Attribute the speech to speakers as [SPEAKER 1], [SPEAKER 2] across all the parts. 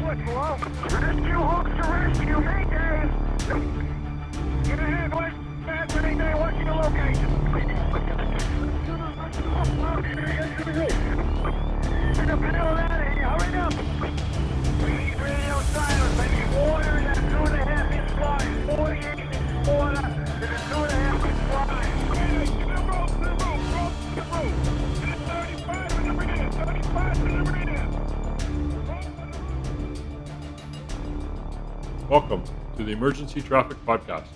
[SPEAKER 1] what's low. Rescue hooks to rescue, Mayday! Get ahead, West. Bad Mayday, what's your location? Get the panel out of here, hurry up! We need radio silence, I need water in that 2.5 inch line. 48 inch water in a 2.5 inch line. To the rope, to the rope. 35 in the rear, 35 in the rear.
[SPEAKER 2] Welcome to the Emergency Traffic Podcast.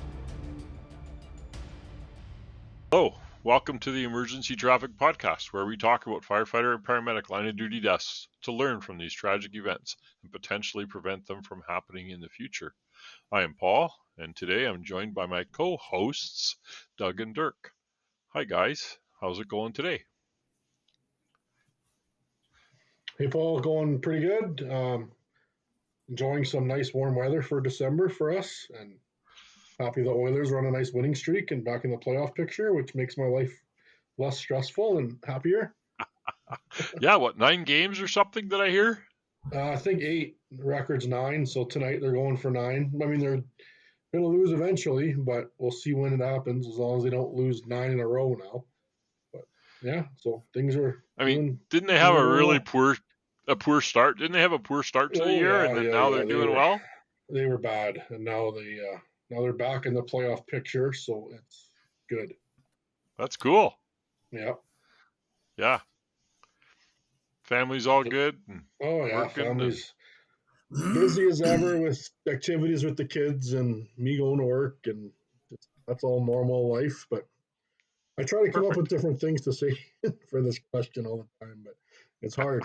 [SPEAKER 2] Hello, welcome to the Emergency Traffic Podcast, where we talk about firefighter and paramedic line of duty deaths to learn from these tragic events and potentially prevent them from happening in the future. I am Paul, and today I'm joined by my co-hosts, Doug and Dirk. Hi guys, how's it going today?
[SPEAKER 3] Hey Paul, going pretty good. Enjoying some nice warm weather for December for us, and happy the Oilers are on a nice winning streak and back in the playoff picture, which makes my life less stressful and happier.
[SPEAKER 2] Yeah, 9 games or something did I hear?
[SPEAKER 3] I think 8, record's 9, so tonight they're going for 9. I mean, they're going to lose eventually, but we'll see when it happens, as long as they don't lose 9 in a row now. But yeah, so things are.
[SPEAKER 2] Didn't they have a really poor start? Didn't they have a poor start to the year, and then now they're doing well?
[SPEAKER 3] They were bad, and now they're back in the playoff picture, so it's good.
[SPEAKER 2] That's cool.
[SPEAKER 3] Yeah.
[SPEAKER 2] Yeah. Family's all good.
[SPEAKER 3] Oh yeah, family's busy as ever with activities with the kids and me going to work, and that's all normal life. But I try to come up with different things to say for this question all the time, but it's hard.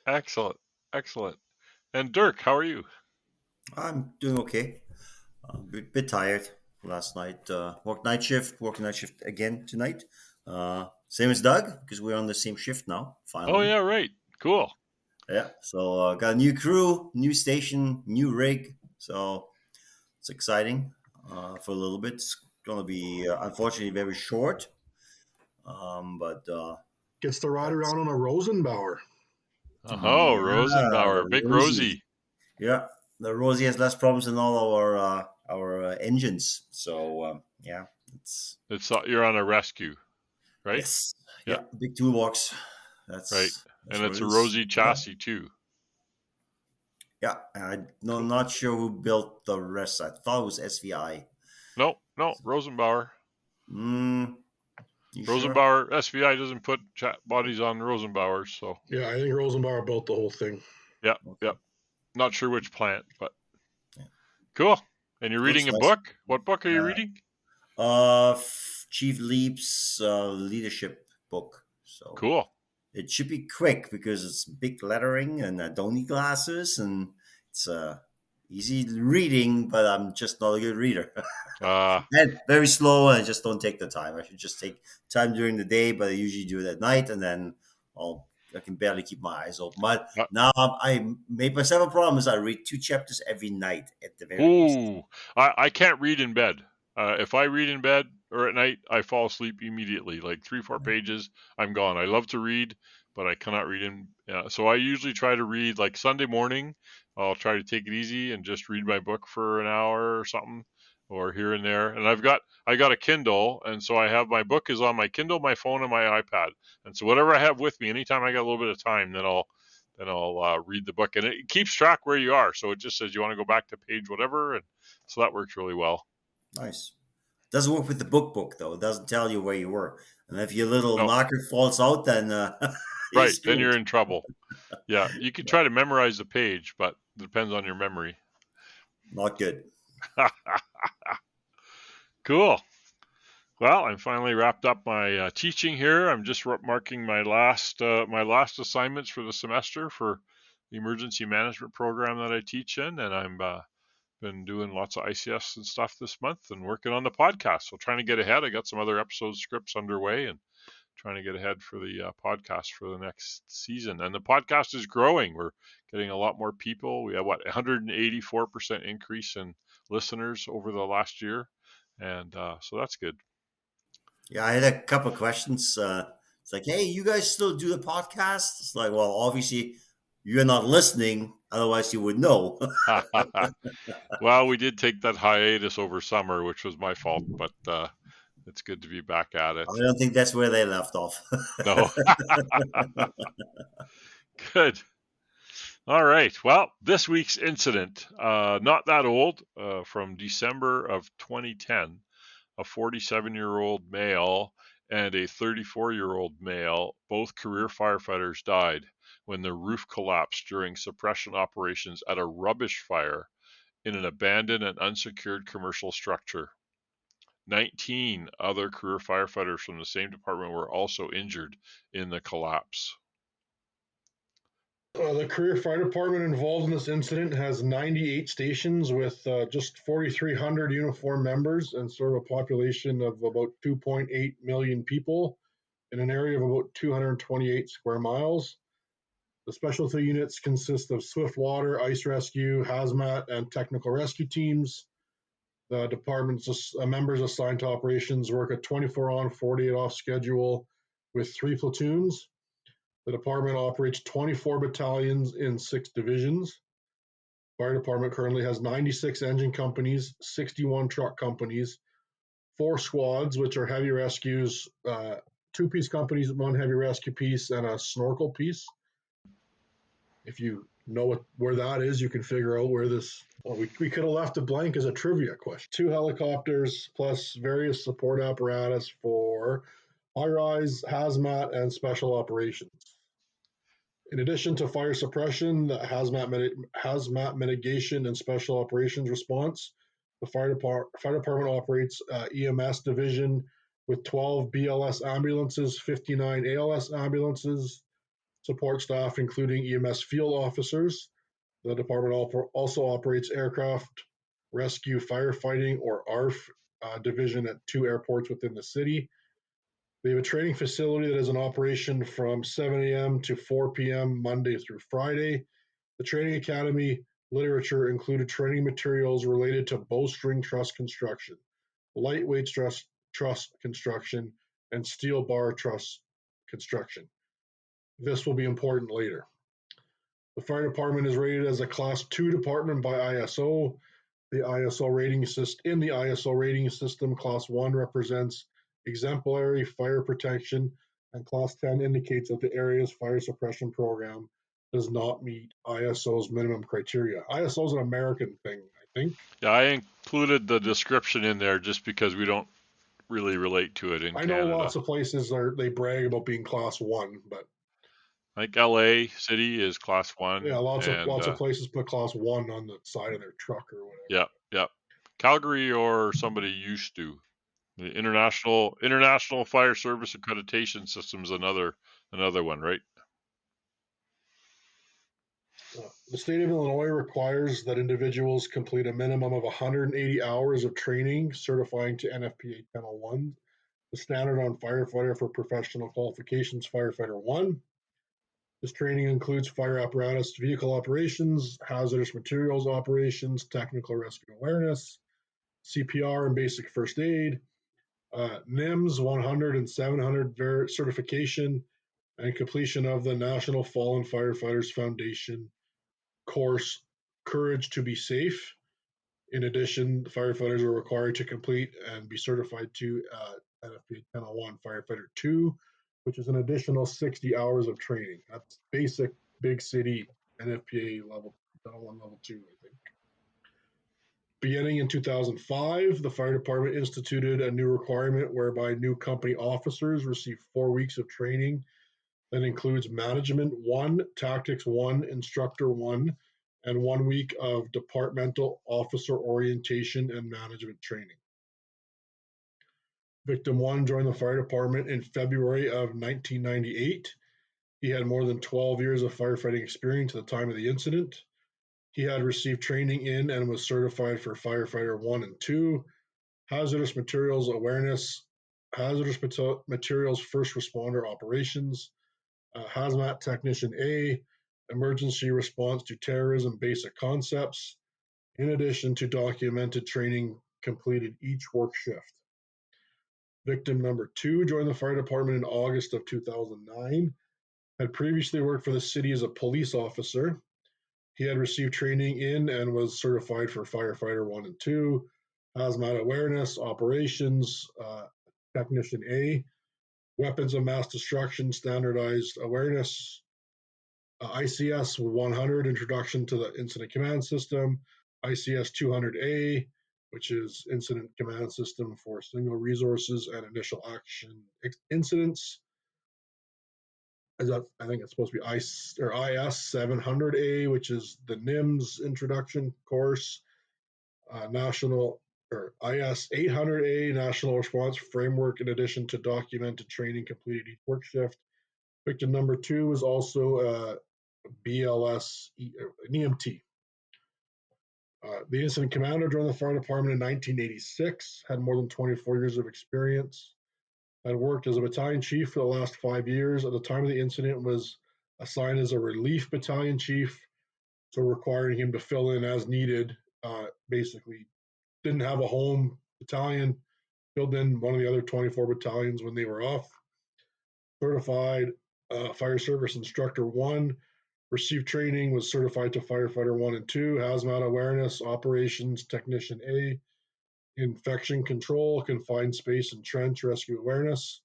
[SPEAKER 2] Excellent. And Dirk, how are you?
[SPEAKER 4] I'm doing okay. A bit tired last night. Working night shift again tonight. Same as Doug, because we're on the same shift now, finally.
[SPEAKER 2] Oh, yeah, right. Cool.
[SPEAKER 4] Yeah, so got a new crew, new station, new rig. So it's exciting for a little bit. It's going to be, unfortunately, very short. But
[SPEAKER 3] gets to ride around on a Rosenbauer.
[SPEAKER 2] Oh, yeah, Rosenbauer, big Rosie.
[SPEAKER 4] Yeah, the Rosie has less problems than all our engines. So yeah, it's
[SPEAKER 2] you're on a rescue, right?
[SPEAKER 4] Yes. Yeah, big toolbox. That's
[SPEAKER 2] right, and it's a Rosie chassis too.
[SPEAKER 4] Yeah, I'm not sure who built the rest. I thought it was SVI.
[SPEAKER 2] No, Rosenbauer.
[SPEAKER 4] Rosenbauer,
[SPEAKER 2] sure? SVI doesn't put bodies on Rosenbauers, so.
[SPEAKER 3] Yeah, I think Rosenbauer built the whole thing.
[SPEAKER 2] Yeah, okay. Not sure which plant, but cool. And you're reading a book? What book are you reading?
[SPEAKER 4] Chief Leap's leadership book. So
[SPEAKER 2] cool.
[SPEAKER 4] It should be quick because it's big lettering and I don't need glasses and it's easy reading, but I'm just not a good reader. And very slow, and I just don't take the time. I should just take time during the day, but I usually do it at night, and then I can barely keep my eyes open. But now I made myself a promise. I read 2 chapters every night at the very least.
[SPEAKER 2] I can't read in bed. If I read in bed or at night, I fall asleep immediately. Like 3-4 pages, I'm gone. I love to read, but I cannot read in. So I usually try to read like Sunday morning. I'll try to take it easy and just read my book for an hour or something, or here and there. And I got a Kindle, and so I have my book is on my Kindle, my phone, and my iPad. And so whatever I have with me, anytime I got a little bit of time, then I'll read the book, and it keeps track where you are. So it just says you want to go back to page whatever, and so that works really well.
[SPEAKER 4] Nice. Doesn't work with the book though. It doesn't tell you where you were, and if your little marker falls out, then
[SPEAKER 2] right, then you're in trouble. Yeah, you can try to memorize the page, but it depends on your memory.
[SPEAKER 4] Not good.
[SPEAKER 2] Cool. Well, I'm finally wrapped up my teaching here. I'm just marking my last assignments for the semester for the emergency management program that I teach in, and I'm been doing lots of ICS and stuff this month and working on the podcast. So trying to get ahead. I got some other episode scripts underway and trying to get ahead for the podcast for the next season. And the podcast is growing. We're getting a lot more people. We have 184% increase in listeners over the last year. And so that's good.
[SPEAKER 4] Yeah, I had a couple of questions. It's like, hey, you guys still do the podcast? It's like, well, obviously you're not listening. Otherwise, you would know.
[SPEAKER 2] Well, we did take that hiatus over summer, which was my fault, but it's good to be back at it.
[SPEAKER 4] I don't think that's where they left off.
[SPEAKER 2] No. Good. All right. Well, this week's incident, not that old, from December of 2010, a 47-year-old male and a 34-year-old male, both career firefighters, died when their roof collapsed during suppression operations at a rubbish fire in an abandoned and unsecured commercial structure. 19 other career firefighters from the same department were also injured in the collapse.
[SPEAKER 3] The career fire department involved in this incident has 98 stations with just 4,300 uniformed members and serve a population of about 2.8 million people in an area of about 228 square miles. The specialty units consist of swift water, ice rescue, hazmat, and technical rescue teams. The department's members assigned to operations work a 24 on, 48 off schedule with 3 platoons. The department operates 24 battalions in 6 divisions. Fire department currently has 96 engine companies, 61 truck companies, 4 squads, which are heavy rescues, 2-piece companies, 1 heavy rescue piece, and a snorkel piece. If you know where that is, you can figure out where this. Well, we could have left it blank as a trivia question. 2 helicopters plus various support apparatus for high-rise, hazmat, and special operations. In addition to fire suppression, the hazmat mitigation, and special operations response, the fire department operates EMS division with 12 BLS ambulances, 59 ALS ambulances, support staff including EMS field officers. The department also operates aircraft rescue firefighting, or ARF, division at 2 airports within the city. They have a training facility that is in operation from 7 a.m. to 4 p.m. Monday through Friday. The training academy literature included training materials related to bowstring truss construction, lightweight truss construction, and steel bar truss construction. This will be important later. The fire department is rated as a Class 2 department by ISO. In the ISO rating system, Class 1 represents exemplary fire protection, and Class 10 indicates that the area's fire suppression program does not meet ISO's minimum criteria. ISO is an American thing, I think.
[SPEAKER 2] Yeah, I included the description in there just because we don't really relate to it in Canada.
[SPEAKER 3] I know lots of places they brag about being Class 1, but
[SPEAKER 2] like LA City is Class 1.
[SPEAKER 3] Yeah, lots of places put Class 1 on the side of their truck or whatever.
[SPEAKER 2] Yeah. Calgary or somebody used to. The International Fire Service Accreditation System is another one, right?
[SPEAKER 3] The state of Illinois requires that individuals complete a minimum of 180 hours of training certifying to NFPA 1001, the standard on firefighter for professional qualifications, Firefighter 1. This training includes fire apparatus vehicle operations, hazardous materials operations, technical rescue awareness, CPR and basic first aid, NIMS 100 and 700 certification, and completion of the National Fallen Firefighters Foundation course, Courage to be Safe. In addition, firefighters are required to complete and be certified to NFPA 1001 Firefighter 2, which is an additional 60 hours of training. That's basic big city NFPA level 1001 level 2, I think. Beginning in 2005, the fire department instituted a new requirement whereby new company officers receive 4 weeks of training that includes Management 1, Tactics 1, Instructor 1, and 1 week of departmental officer orientation and management training. Victim 1 joined the fire department in February of 1998. He had more than 12 years of firefighting experience at the time of the incident. He had received training in and was certified for Firefighter 1 and 2, hazardous materials awareness, hazardous materials first responder operations, hazmat technician A, emergency response to terrorism basic concepts, in addition to documented training completed each work shift. Victim number 2 joined the fire department in August of 2009. had previously worked for the city as a police officer. He had received training in and was certified for firefighter 1 and 2, hazmat awareness, operations, technician A, weapons of mass destruction, standardized awareness, ICS 100, introduction to the incident command system, ICS 200A, which is incident command system for single resources and initial action incidents. I think it's supposed to be IS 700A, which is the NIMS introduction course. National or IS 800A, National Response Framework, in addition to documented training completed each work shift. Victim number 2 was also BLS, an EMT. The incident commander joined the fire department in 1986, had more than 24 years of experience, had worked as a battalion chief for the last 5 years. At the time of the incident, was assigned as a relief battalion chief, so requiring him to fill in as needed. Basically, didn't have a home battalion, filled in one of the other 24 battalions when they were off. Certified fire service instructor 1, received training, was certified to firefighter 1 and 2, hazmat awareness, operations technician A, infection control, confined space and trench rescue awareness,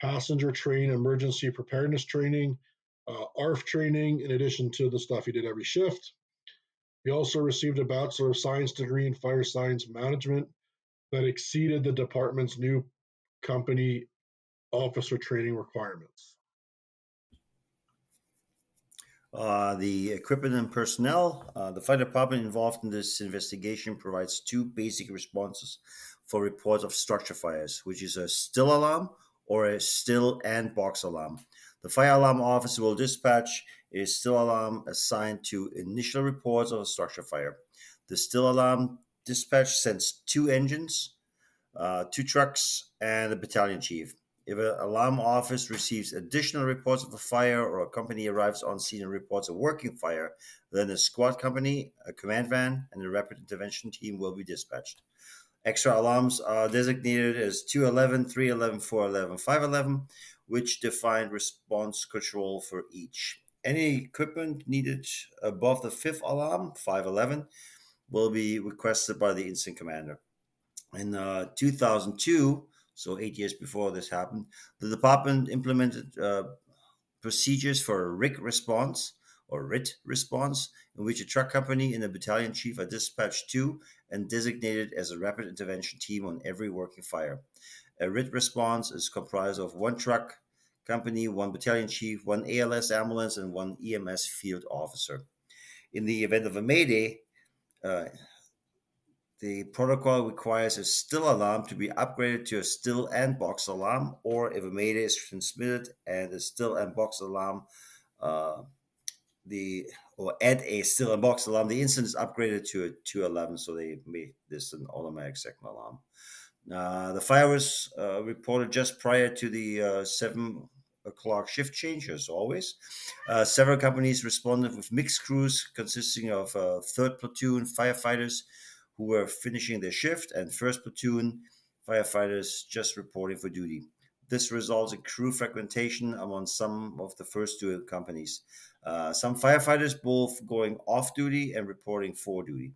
[SPEAKER 3] passenger train emergency preparedness training, ARF training, in addition to the stuff he did every shift. He also received a Bachelor of Science degree in Fire Science Management that exceeded the department's new company officer training requirements.
[SPEAKER 4] The equipment and personnel. The fire department involved in this investigation provides 2 basic responses for reports of structure fires, which is a still alarm or a still and box alarm. The fire alarm officer will dispatch a still alarm assigned to initial reports of a structure fire. The still alarm dispatch sends 2 engines, 2 trucks, and a battalion chief. If an alarm office receives additional reports of a fire or a company arrives on scene and reports a working fire, then a squad company, a command van, and a rapid intervention team will be dispatched. Extra alarms are designated as 211, 311, 411, 511, which define response control for each. Any equipment needed above the 5th alarm, 511, will be requested by the incident commander. In 2002, so 8 years before this happened, the department implemented procedures for a RIT response, in which a truck company and a battalion chief are dispatched to and designated as a rapid intervention team on every working fire. A RIT response is comprised of 1 truck company, 1 battalion chief, 1 ALS ambulance, and 1 EMS field officer. In the event of a mayday, the protocol requires a still alarm to be upgraded to a still and box alarm, or if a mayday is transmitted and a still and box alarm, or add a still and box alarm, the incident is upgraded to a 211, so they make this an automatic second alarm. The fire was reported just prior to the 7 o'clock shift change, as always. Several companies responded with mixed crews consisting of 3rd platoon firefighters who were finishing their shift and 1st platoon firefighters just reporting for duty. This results in crew fragmentation among some of the first 2 companies. Some firefighters, both going off duty and reporting for duty,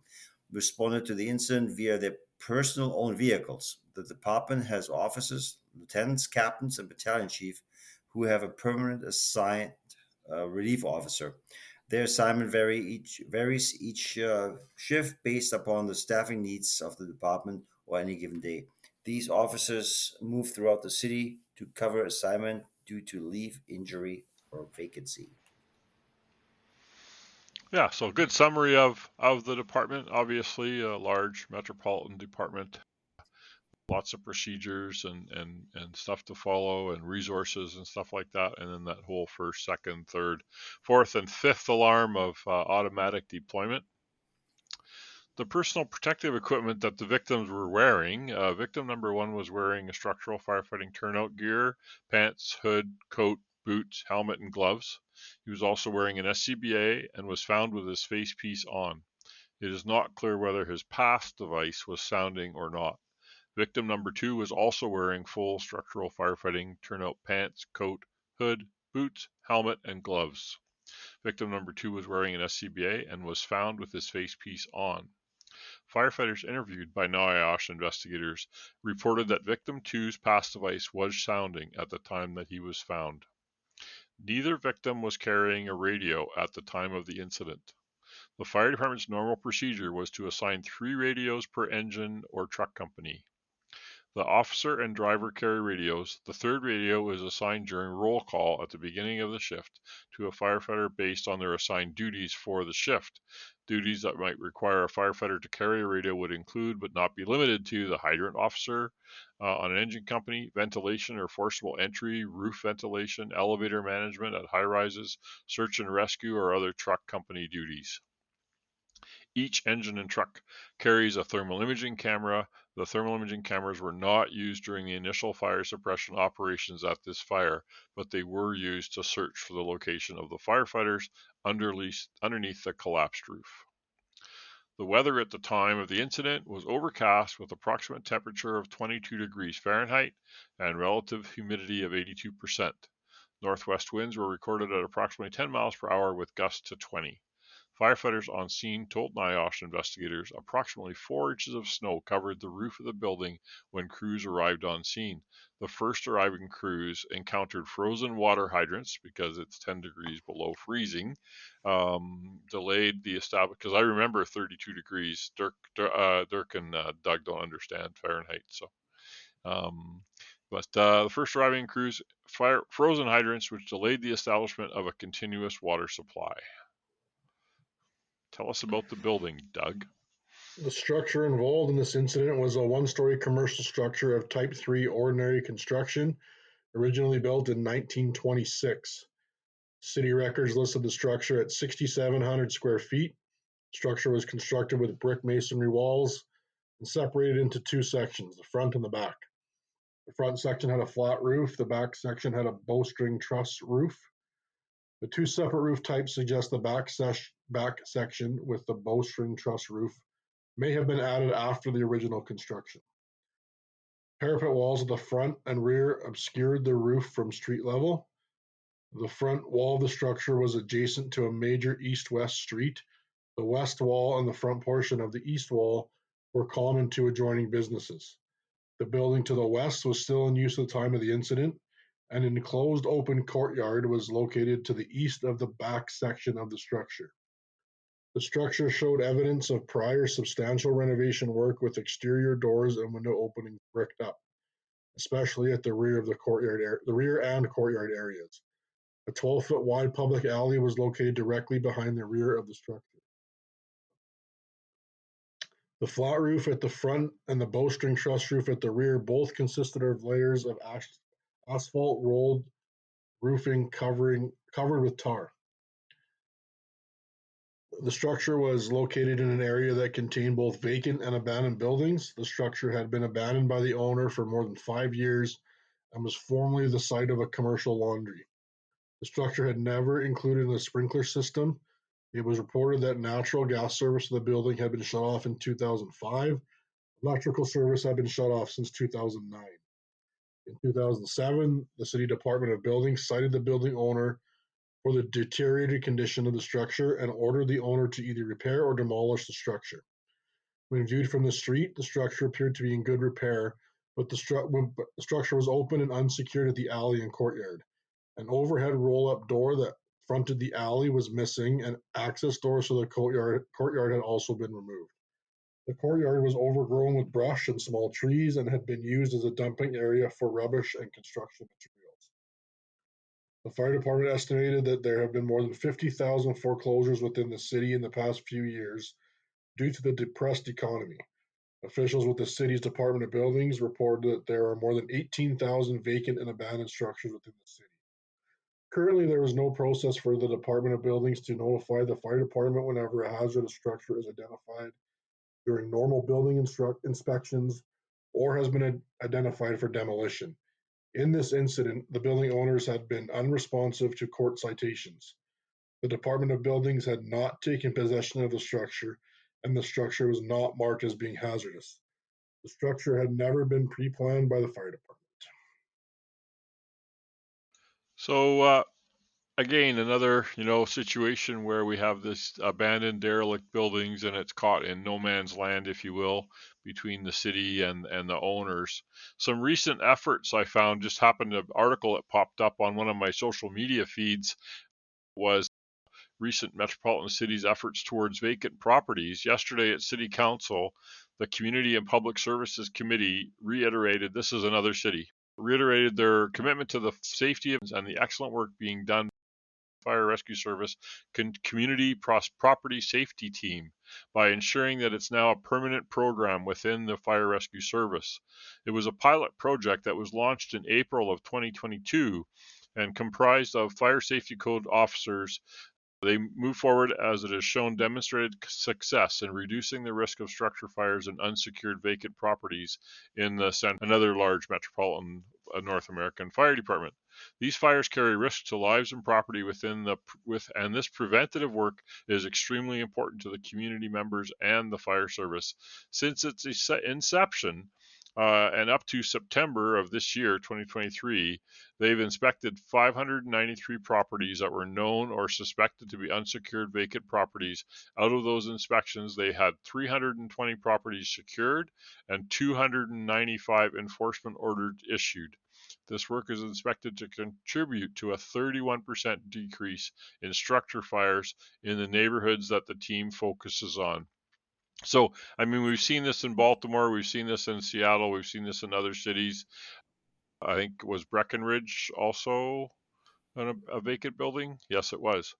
[SPEAKER 4] responded to the incident via their personal own vehicles. The department has officers, lieutenants, captains, and battalion chief who have a permanent assigned relief officer. Their assignment varies each shift based upon the staffing needs of the department or any given day. These officers move throughout the city to cover assignment due to leave, injury, or vacancy.
[SPEAKER 2] Yeah, so good summary of the department. Obviously, a large metropolitan department. Lots of procedures and stuff to follow and resources and stuff like that. And then that whole 1st, 2nd, 3rd, 4th, and 5th alarm of automatic deployment. The personal protective equipment that the victims were wearing. Victim number 1 was wearing a structural firefighting turnout gear, pants, hood, coat, boots, helmet, and gloves. He was also wearing an SCBA and was found with his face piece on. It is not clear whether his pass device was sounding or not. Victim number 2 was also wearing full structural firefighting turnout pants, coat, hood, boots, helmet, and gloves. Victim number 2 was wearing an SCBA and was found with his face piece on. Firefighters interviewed by NIOSH investigators reported that victim 2's pass device was sounding at the time that he was found. Neither victim was carrying a radio at the time of the incident. The fire department's normal procedure was to assign 3 radios per engine or truck company. The officer and driver carry radios. The third radio is assigned during roll call at the beginning of the shift to a firefighter based on their assigned duties for the shift. Duties that might require a firefighter to carry a radio would include, but not be limited to, the hydrant officer on an engine company, ventilation or forcible entry, roof ventilation, elevator management at high rises, search and rescue, or other truck company duties. Each engine and truck carries a thermal imaging camera. The thermal imaging cameras were not used during the initial fire suppression operations at this fire, but they were used to search for the location of the firefighters underneath the collapsed roof. The weather at the time of the incident was overcast with approximate temperature of 22 degrees Fahrenheit and relative humidity of 82%. Northwest winds were recorded at approximately 10 miles per hour with gusts to 20. Firefighters on scene told NIOSH investigators approximately 4 inches of snow covered the roof of the building when crews arrived on scene. The first arriving crews encountered frozen water hydrants because it's 10 degrees below freezing. Delayed the establishment, because I remember 32 degrees. Dirk and Doug don't understand Fahrenheit, so. But the first arriving crews frozen hydrants, which delayed the establishment of a continuous water supply. Tell us about the building, Doug.
[SPEAKER 3] The structure involved in this incident was a one-story commercial structure of Type 3 ordinary construction, originally built in 1926. City records listed the structure at 6,700 square feet. The structure was constructed with brick masonry walls and separated into 2 sections, the front and the back. The front section had a flat roof. The back section had a bowstring truss roof. The 2 separate roof types suggest the back section with the bowstring truss roof may have been added after the original construction. Parapet walls at the front and rear obscured the roof from street level. The front wall of the structure was adjacent to a major east-west street. The west wall and the front portion of the east wall were common to adjoining businesses. The building to the west was still in use at the time of the incident. An enclosed open courtyard was located to the east of the back section of the structure. The structure showed evidence of prior substantial renovation work with exterior doors and window openings bricked up, especially at the rear of the rear and courtyard areas. A 12-foot wide public alley was located directly behind the rear of the structure. The flat roof at the front and the bowstring truss roof at the rear both consisted of layers of asphalt rolled roofing covered with tar. The structure was located in an area that contained both vacant and abandoned buildings. The structure had been abandoned by the owner for more than 5 years and was formerly the site of a commercial laundry. The structure had never included a sprinkler system. It was reported that natural gas service to the building had been shut off in 2005. Electrical service had been shut off since 2009. In 2007, the City Department of Buildings cited the building owner for the deteriorated condition of the structure and ordered the owner to either repair or demolish the structure. When viewed from the street, the structure appeared to be in good repair, but the structure was open and unsecured at the alley and courtyard. An overhead roll-up door that fronted the alley was missing, and access doors to the courtyard had also been removed. The courtyard was overgrown with brush and small trees and had been used as a dumping area for rubbish and construction materials. The fire department estimated that there have been more than 50,000 foreclosures within the city in the past few years due to the depressed economy. Officials with the city's Department of Buildings reported that there are more than 18,000 vacant and abandoned structures within the city. Currently, there is no process for the Department of Buildings to notify the fire department whenever a hazardous structure is identified during normal building inspections or has been identified for demolition. In this incident, the building owners had been unresponsive to court citations. The Department of Buildings had not taken possession of the structure, and the structure was not marked as being hazardous. The structure had never been pre-planned by the fire department.
[SPEAKER 2] So again, another, situation where we have this abandoned derelict buildings and it's caught in no man's land, if you will, between the city and the owners. Some recent efforts I found, just happened, an article that popped up on one of my social media feeds, was recent metropolitan cities' efforts towards vacant properties. Yesterday at City Council, the Community and Public Services Committee reiterated, this is another city, reiterated their commitment to the safety and the excellent work being done Fire Rescue Service Community Property Safety Team by ensuring that it's now a permanent program within the Fire Rescue Service. It was a pilot project that was launched in April of 2022 and comprised of fire safety code officers. They move forward as it has shown demonstrated success in reducing the risk of structure fires and unsecured vacant properties in another large metropolitan North American fire department. These fires carry risks to lives and property and this preventative work is extremely important to the community members and the fire service. Since its inception, and up to September of this year, 2023, they've inspected 593 properties that were known or suspected to be unsecured vacant properties. Out of those inspections, they had 320 properties secured and 295 enforcement orders issued. This work is expected to contribute to a 31% decrease in structure fires in the neighborhoods that the team focuses on. So, I mean, we've seen this in Baltimore, we've seen this in Seattle, we've seen this in other cities. I think, was Breckenridge also a vacant building? Yes, it was.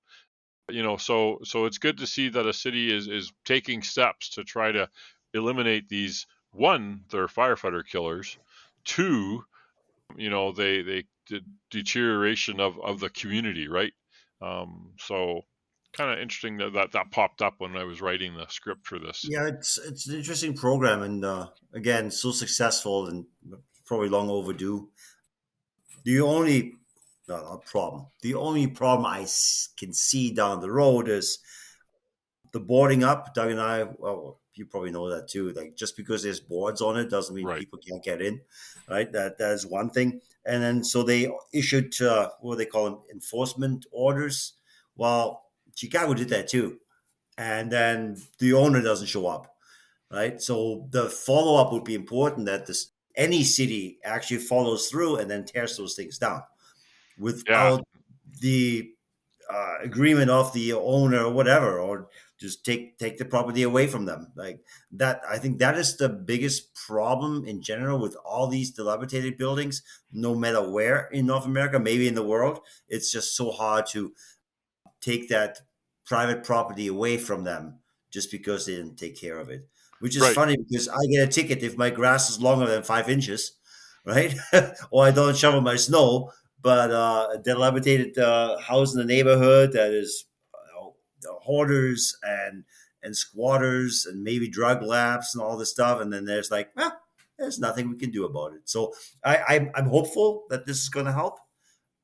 [SPEAKER 2] So it's good to see that a city is taking steps to try to eliminate these. One, they're firefighter killers. Two, they deterioration of the community, right? So kind of interesting that popped up when I was writing the script for this.
[SPEAKER 4] Yeah, it's an interesting program, and again, so successful and probably long overdue. The only not problem. The only problem I can see down the road is the boarding up. Doug and I, well, you probably know that too. Like, just because there's boards on it doesn't mean
[SPEAKER 2] Right.
[SPEAKER 4] people can't get in, right? That is one thing. And then so they issued what do they call them, enforcement orders. Well, Chicago did that too, and then the owner doesn't show up, right? So the follow up would be important, that any city actually follows through and then tears those things down without the agreement of the owner or whatever, or just take the property away from them. Like that, I think that is the biggest problem in general with all these dilapidated buildings, no matter where in North America, maybe in the world. It's just so hard to take that private property away from them just because they didn't take care of it. Which is funny, because I get a ticket if my grass is longer than 5 inches, right? Or I don't shovel my snow. But a dilapidated house in the neighborhood that is hoarders and squatters and maybe drug labs and all this stuff, and then there's like, there's nothing we can do about it. So I'm hopeful that this is going to help,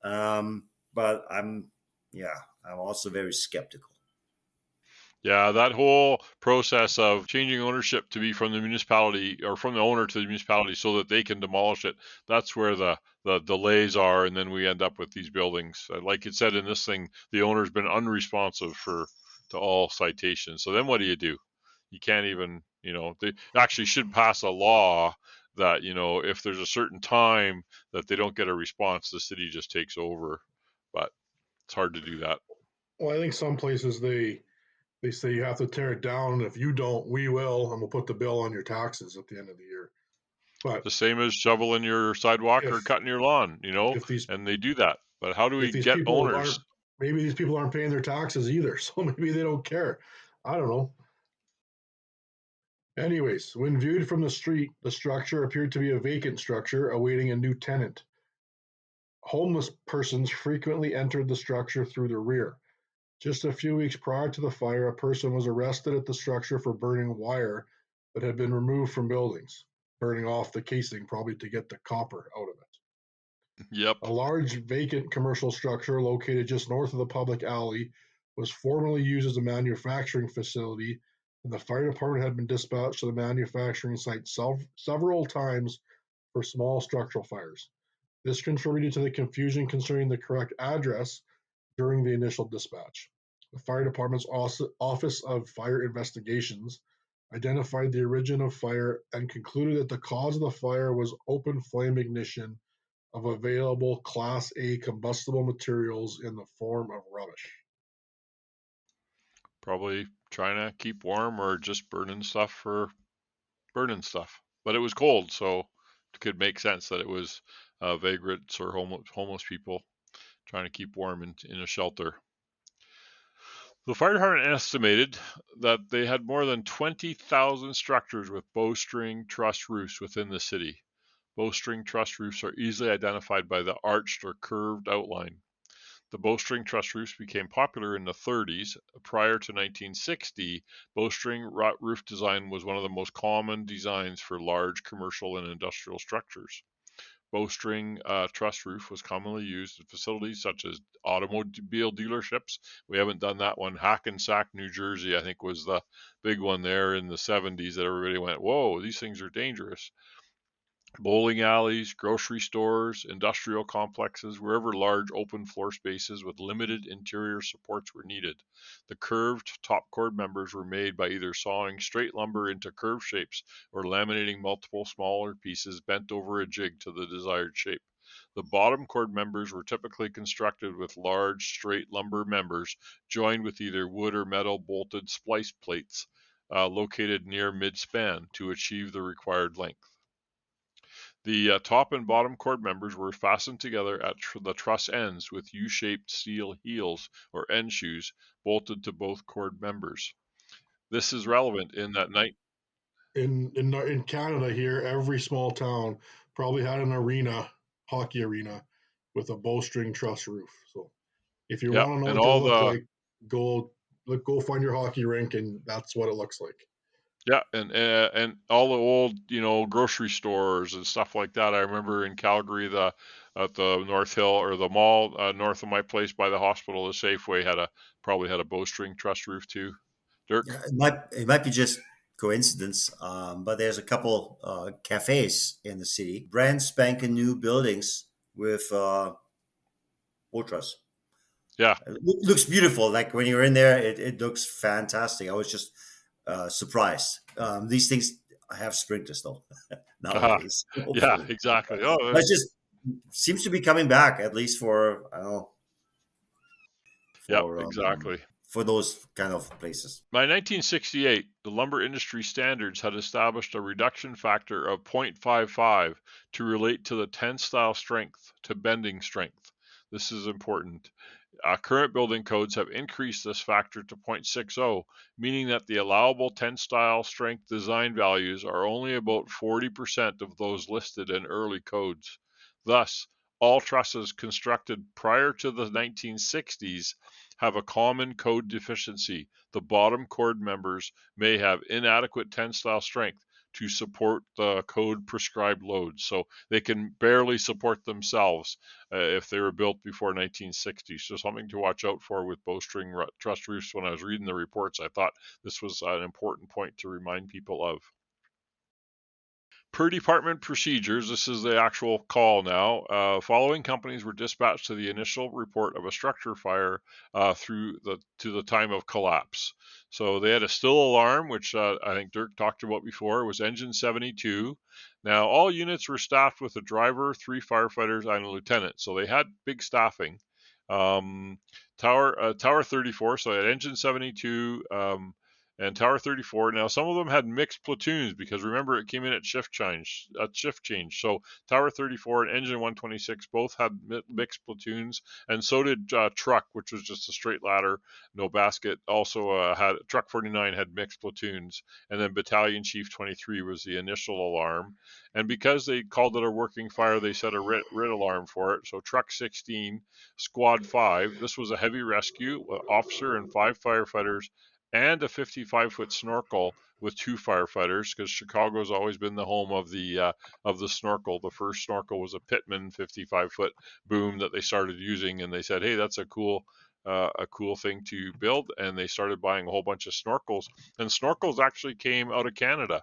[SPEAKER 4] but I'm also very skeptical.
[SPEAKER 2] Yeah, that whole process of changing ownership to be from the municipality or from the owner to the municipality so that they can demolish it, that's where the delays are, and then we end up with these buildings. Like it said in this thing, the owner's been unresponsive to all citations. So then what do? You can't even, they actually should pass a law that, if there's a certain time that they don't get a response, the city just takes over. But it's hard to do that.
[SPEAKER 3] Well, I think some places they say you have to tear it down, and if you don't, we will, and we'll put the bill on your taxes at the end of the year. But
[SPEAKER 2] the same as shoveling your sidewalk or cutting your lawn, and they do that. But how do we get owners?
[SPEAKER 3] Maybe these people aren't paying their taxes either, so maybe they don't care. I don't know. Anyways, when viewed from the street, the structure appeared to be a vacant structure awaiting a new tenant. Homeless persons frequently entered the structure through the rear. Just a few weeks prior to the fire, a person was arrested at the structure for burning wire that had been removed from buildings, burning off the casing probably to get the copper out of it.
[SPEAKER 2] Yep.
[SPEAKER 3] A large vacant commercial structure located just north of the public alley was formerly used as a manufacturing facility, and the fire department had been dispatched to the manufacturing site several times for small structural fires. This contributed to the confusion concerning the correct address, during the initial dispatch. The fire department's Office of Fire Investigations identified the origin of fire and concluded that the cause of the fire was open flame ignition of available Class A combustible materials in the form of rubbish.
[SPEAKER 2] Probably trying to keep warm or just burning stuff for burning stuff. But it was cold, so it could make sense that it was vagrants or homeless people trying to keep warm in a shelter. The fire department estimated that they had more than 20,000 structures with bowstring truss roofs within the city. Bowstring truss roofs are easily identified by the arched or curved outline. The bowstring truss roofs became popular in the 30s. Prior to 1960, bowstring roof design was one of the most common designs for large commercial and industrial structures. Bowstring truss roof was commonly used in facilities such as automobile dealerships. We haven't done that one. Hackensack, New Jersey, I think, was the big one there in the 70s that everybody went, whoa, these things are dangerous. Bowling alleys, grocery stores, industrial complexes, wherever large open floor spaces with limited interior supports were needed. The curved top chord members were made by either sawing straight lumber into curved shapes or laminating multiple smaller pieces bent over a jig to the desired shape. The bottom chord members were typically constructed with large straight lumber members joined with either wood or metal bolted splice plates located near mid-span to achieve the required length. The top and bottom chord members were fastened together at the truss ends with U-shaped steel heels or end shoes bolted to both chord members. This is relevant in that night.
[SPEAKER 3] In Canada here, every small town probably had an arena, hockey arena, with a bowstring truss roof. So if you
[SPEAKER 2] Yeah,
[SPEAKER 3] want to know
[SPEAKER 2] and
[SPEAKER 3] what they
[SPEAKER 2] all
[SPEAKER 3] look
[SPEAKER 2] the
[SPEAKER 3] like, go find your hockey rink, and that's what it looks like.
[SPEAKER 2] yeah, and all the old grocery stores and stuff like that. I remember in Calgary, at the North Hill or the mall north of my place by the hospital, the Safeway probably had a bowstring truss roof too. Dirk.
[SPEAKER 4] Yeah, it might be just coincidence, but there's a couple cafes in the city, brand spanking new buildings with ultras.
[SPEAKER 2] Yeah.
[SPEAKER 4] It looks beautiful. Like when you're in there, it looks fantastic. I was just surprised. These things have sprinklers though nowadays.
[SPEAKER 2] Yeah,
[SPEAKER 4] Hopefully,
[SPEAKER 2] exactly. Oh,
[SPEAKER 4] but it just seems to be coming back, at least for I don't know,
[SPEAKER 2] yep,
[SPEAKER 4] for
[SPEAKER 2] exactly.
[SPEAKER 4] for those kind of places.
[SPEAKER 2] By 1968, the lumber industry standards had established a reduction factor of 0.55 to relate to the tensile strength to bending strength. This is important. Current building codes have increased this factor to 0.60, meaning that the allowable tensile strength design values are only about 40% of those listed in early codes. Thus, all trusses constructed prior to the 1960s have a common code deficiency. The bottom chord members may have inadequate tensile strength to support the code prescribed loads. So they can barely support themselves if they were built before 1960. So something to watch out for with bowstring truss roofs. When I was reading the reports, I thought this was an important point to remind people of. Per department procedures, this is the actual call now. Following companies were dispatched to the initial report of a structure fire to the time of collapse. So they had a still alarm, which I think Dirk talked about before. It was engine 72. Now all units were staffed with a driver, 3 firefighters, and a lieutenant. So they had big staffing. Tower 34. So they had engine 72. And Tower 34. Now, some of them had mixed platoons because remember it came in at shift change. So Tower 34 and Engine 126 both had mixed platoons, and so did Truck, which was just a straight ladder, no basket. Also had Truck 49 had mixed platoons, and then Battalion Chief 23 was the initial alarm. And because they called it a working fire, they set a writ alarm for it. So Truck 16, Squad 5. This was a heavy rescue, officer and 5 firefighters and a 55-foot snorkel with 2 firefighters, because Chicago's always been the home of the snorkel. The first snorkel was a Pittman 55-foot boom that they started using, and they said, "Hey, that's a cool thing to build," and they started buying a whole bunch of snorkels. And snorkels actually came out of Canada.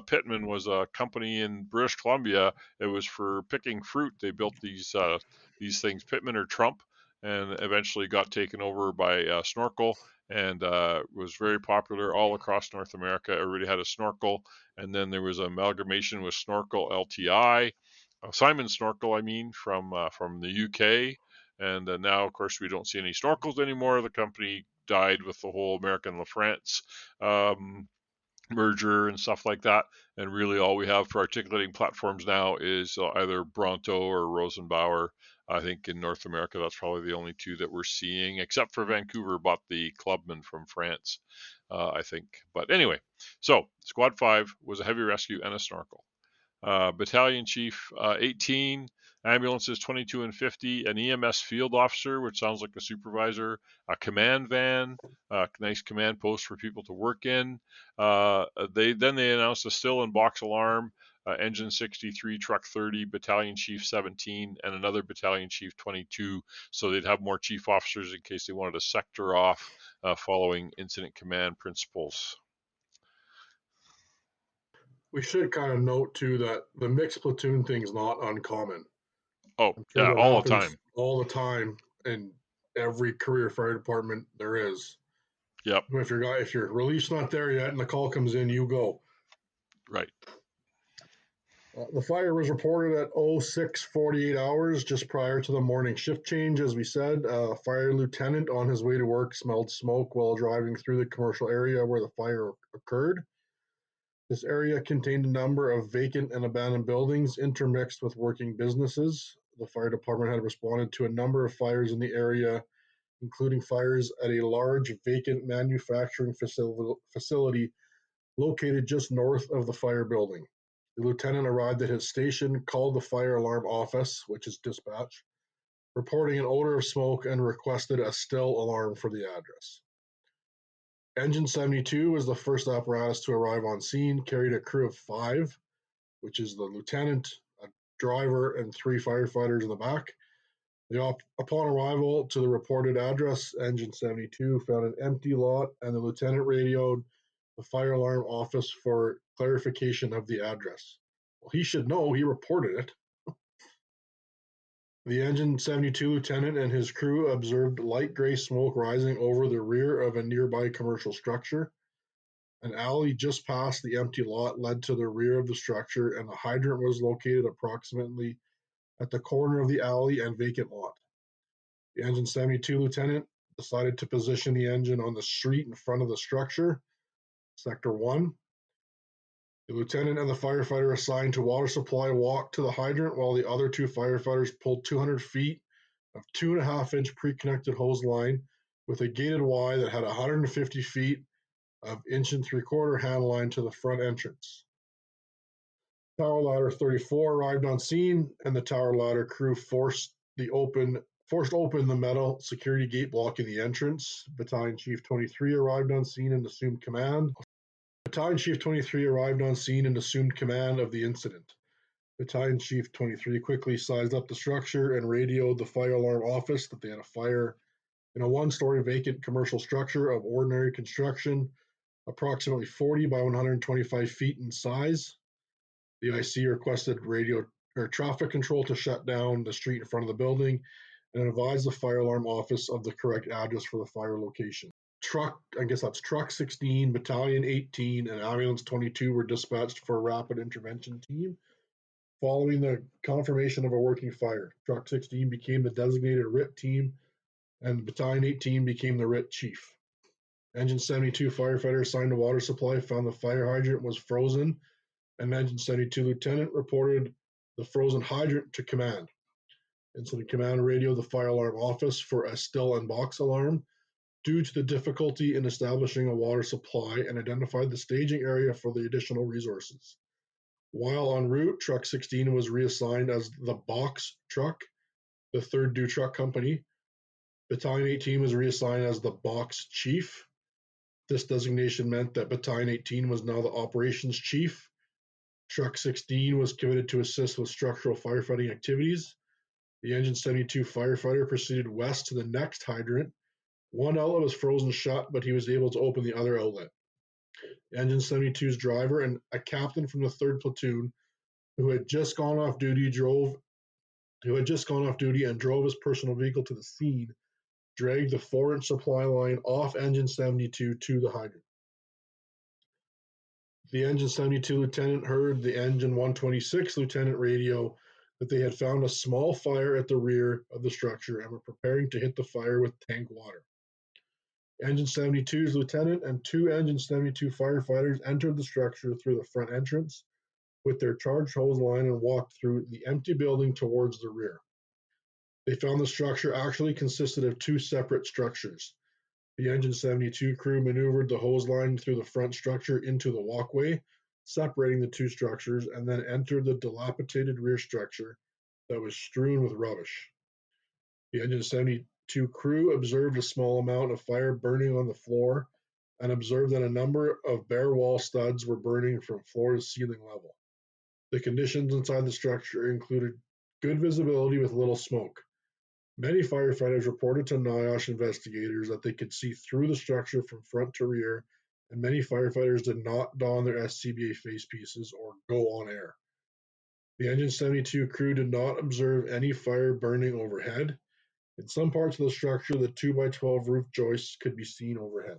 [SPEAKER 2] Pittman was a company in British Columbia. It was for picking fruit. They built these things, Pittman or Trump. and eventually got taken over by Snorkel, and was very popular all across North America. Everybody had a Snorkel, and then there was an amalgamation with Snorkel LTI, Simon Snorkel, I mean, from the UK, and now, of course, we don't see any Snorkels anymore. The company died with the whole American LaFrance merger and stuff like that. And really, all we have for articulating platforms now is either Bronto or Rosenbauer. I think in North America, that's probably the only two that we're seeing, except for Vancouver bought the Clubman from France, I think. But anyway, so Squad 5 was a heavy rescue and a snorkel. Battalion Chief 18, ambulances 22 and 50, an EMS field officer, which sounds like a supervisor, a command van, a nice command post for people to work in. They announced a still and box alarm, engine 63, truck 30, battalion chief 17, and another battalion chief 22. So they'd have more chief officers in case they wanted to sector off following incident command principles.
[SPEAKER 3] We should kind of note too that the mixed platoon thing is not uncommon.
[SPEAKER 2] Oh, yeah, all the time.
[SPEAKER 3] All the time in every career fire department there is.
[SPEAKER 2] Yep.
[SPEAKER 3] If your relief's not there yet and the call comes in, you go.
[SPEAKER 2] Right.
[SPEAKER 3] The fire was reported at 06:48 hours, just prior to the morning shift change. As we said, a fire lieutenant on his way to work smelled smoke while driving through the commercial area where the fire occurred. This area contained a number of vacant and abandoned buildings intermixed with working businesses. The fire department had responded to a number of fires in the area, including fires at a large vacant manufacturing facility located just north of the fire building. The lieutenant arrived at his station, called the fire alarm office, which is dispatch, reporting an odor of smoke, and requested a still alarm for the address. Engine 72 was the first apparatus to arrive on scene, carried a crew of 5, which is the lieutenant, a driver, and 3 firefighters in the back. Upon arrival to the reported address, Engine 72 found an empty lot, and the lieutenant radioed the fire alarm office for clarification of the address. Well, he should know, he reported it. The Engine 72 lieutenant and his crew observed light gray smoke rising over the rear of a nearby commercial structure. An alley just past the empty lot led to the rear of the structure, and the hydrant was located approximately at the corner of the alley and vacant lot. The Engine 72 lieutenant decided to position the engine on the street in front of the structure, Sector 1. The lieutenant and the firefighter assigned to water supply walked to the hydrant while the other 2 firefighters pulled 200 feet of 2.5-inch pre-connected hose line with a gated Y that had 150 feet of 1.75-inch hand line to the front entrance. Tower ladder 34 arrived on scene, and the tower ladder crew forced open the metal security gate blocking the entrance. Battalion Chief 23 arrived on scene and assumed command. Battalion Chief 23 arrived on scene and assumed command of the incident. Battalion Chief 23 quickly sized up the structure and radioed the fire alarm office that they had a fire in a 1-story vacant commercial structure of ordinary construction, approximately 40 by 125 feet in size. The IC requested radio or traffic control to shut down the street in front of the building and advised the fire alarm office of the correct address for the fire location. Truck 16, Battalion 18, and Ambulance 22 were dispatched for a rapid intervention team. Following the confirmation of a working fire, Truck 16 became the designated RIT team, and Battalion 18 became the RIT chief. Engine 72 firefighter assigned to water supply found the fire hydrant was frozen, and Engine 72 lieutenant reported the frozen hydrant to command. Incident command radioed the fire alarm office for a still and box alarm due to the difficulty in establishing a water supply, and identified the staging area for the additional resources. While en route, Truck 16 was reassigned as the box truck, the 3rd due truck company. Battalion 18 was reassigned as the box chief. This designation meant that Battalion 18 was now the operations chief. Truck 16 was committed to assist with structural firefighting activities. The Engine 72 firefighter proceeded west to the next hydrant. One outlet was frozen shut, but he was able to open the other outlet. Engine 72's driver and a captain from the 3rd platoon who had just gone off duty drove who had just gone off duty and drove his personal vehicle to the scene, dragged the 4-inch supply line off engine 72 to the hydrant. The engine 72 lieutenant heard the engine 126 lieutenant radio that they had found a small fire at the rear of the structure and were preparing to hit the fire with tank water. Engine 72's lieutenant and 2 Engine 72 firefighters entered the structure through the front entrance with their charged hose line and walked through the empty building towards the rear. They found the structure actually consisted of 2 separate structures. The Engine 72 crew maneuvered the hose line through the front structure into the walkway, separating the 2 structures, and then entered the dilapidated rear structure that was strewn with rubbish. The Engine 72 crew observed a small amount of fire burning on the floor and observed that a number of bare wall studs were burning from floor to ceiling level. The conditions inside the structure included good visibility with little smoke. Many firefighters reported to NIOSH investigators that they could see through the structure from front to rear, and many firefighters did not don their SCBA face pieces or go on air. The Engine 72 crew did not observe any fire burning overhead. In some parts of the structure, the 2x12 roof joists could be seen overhead.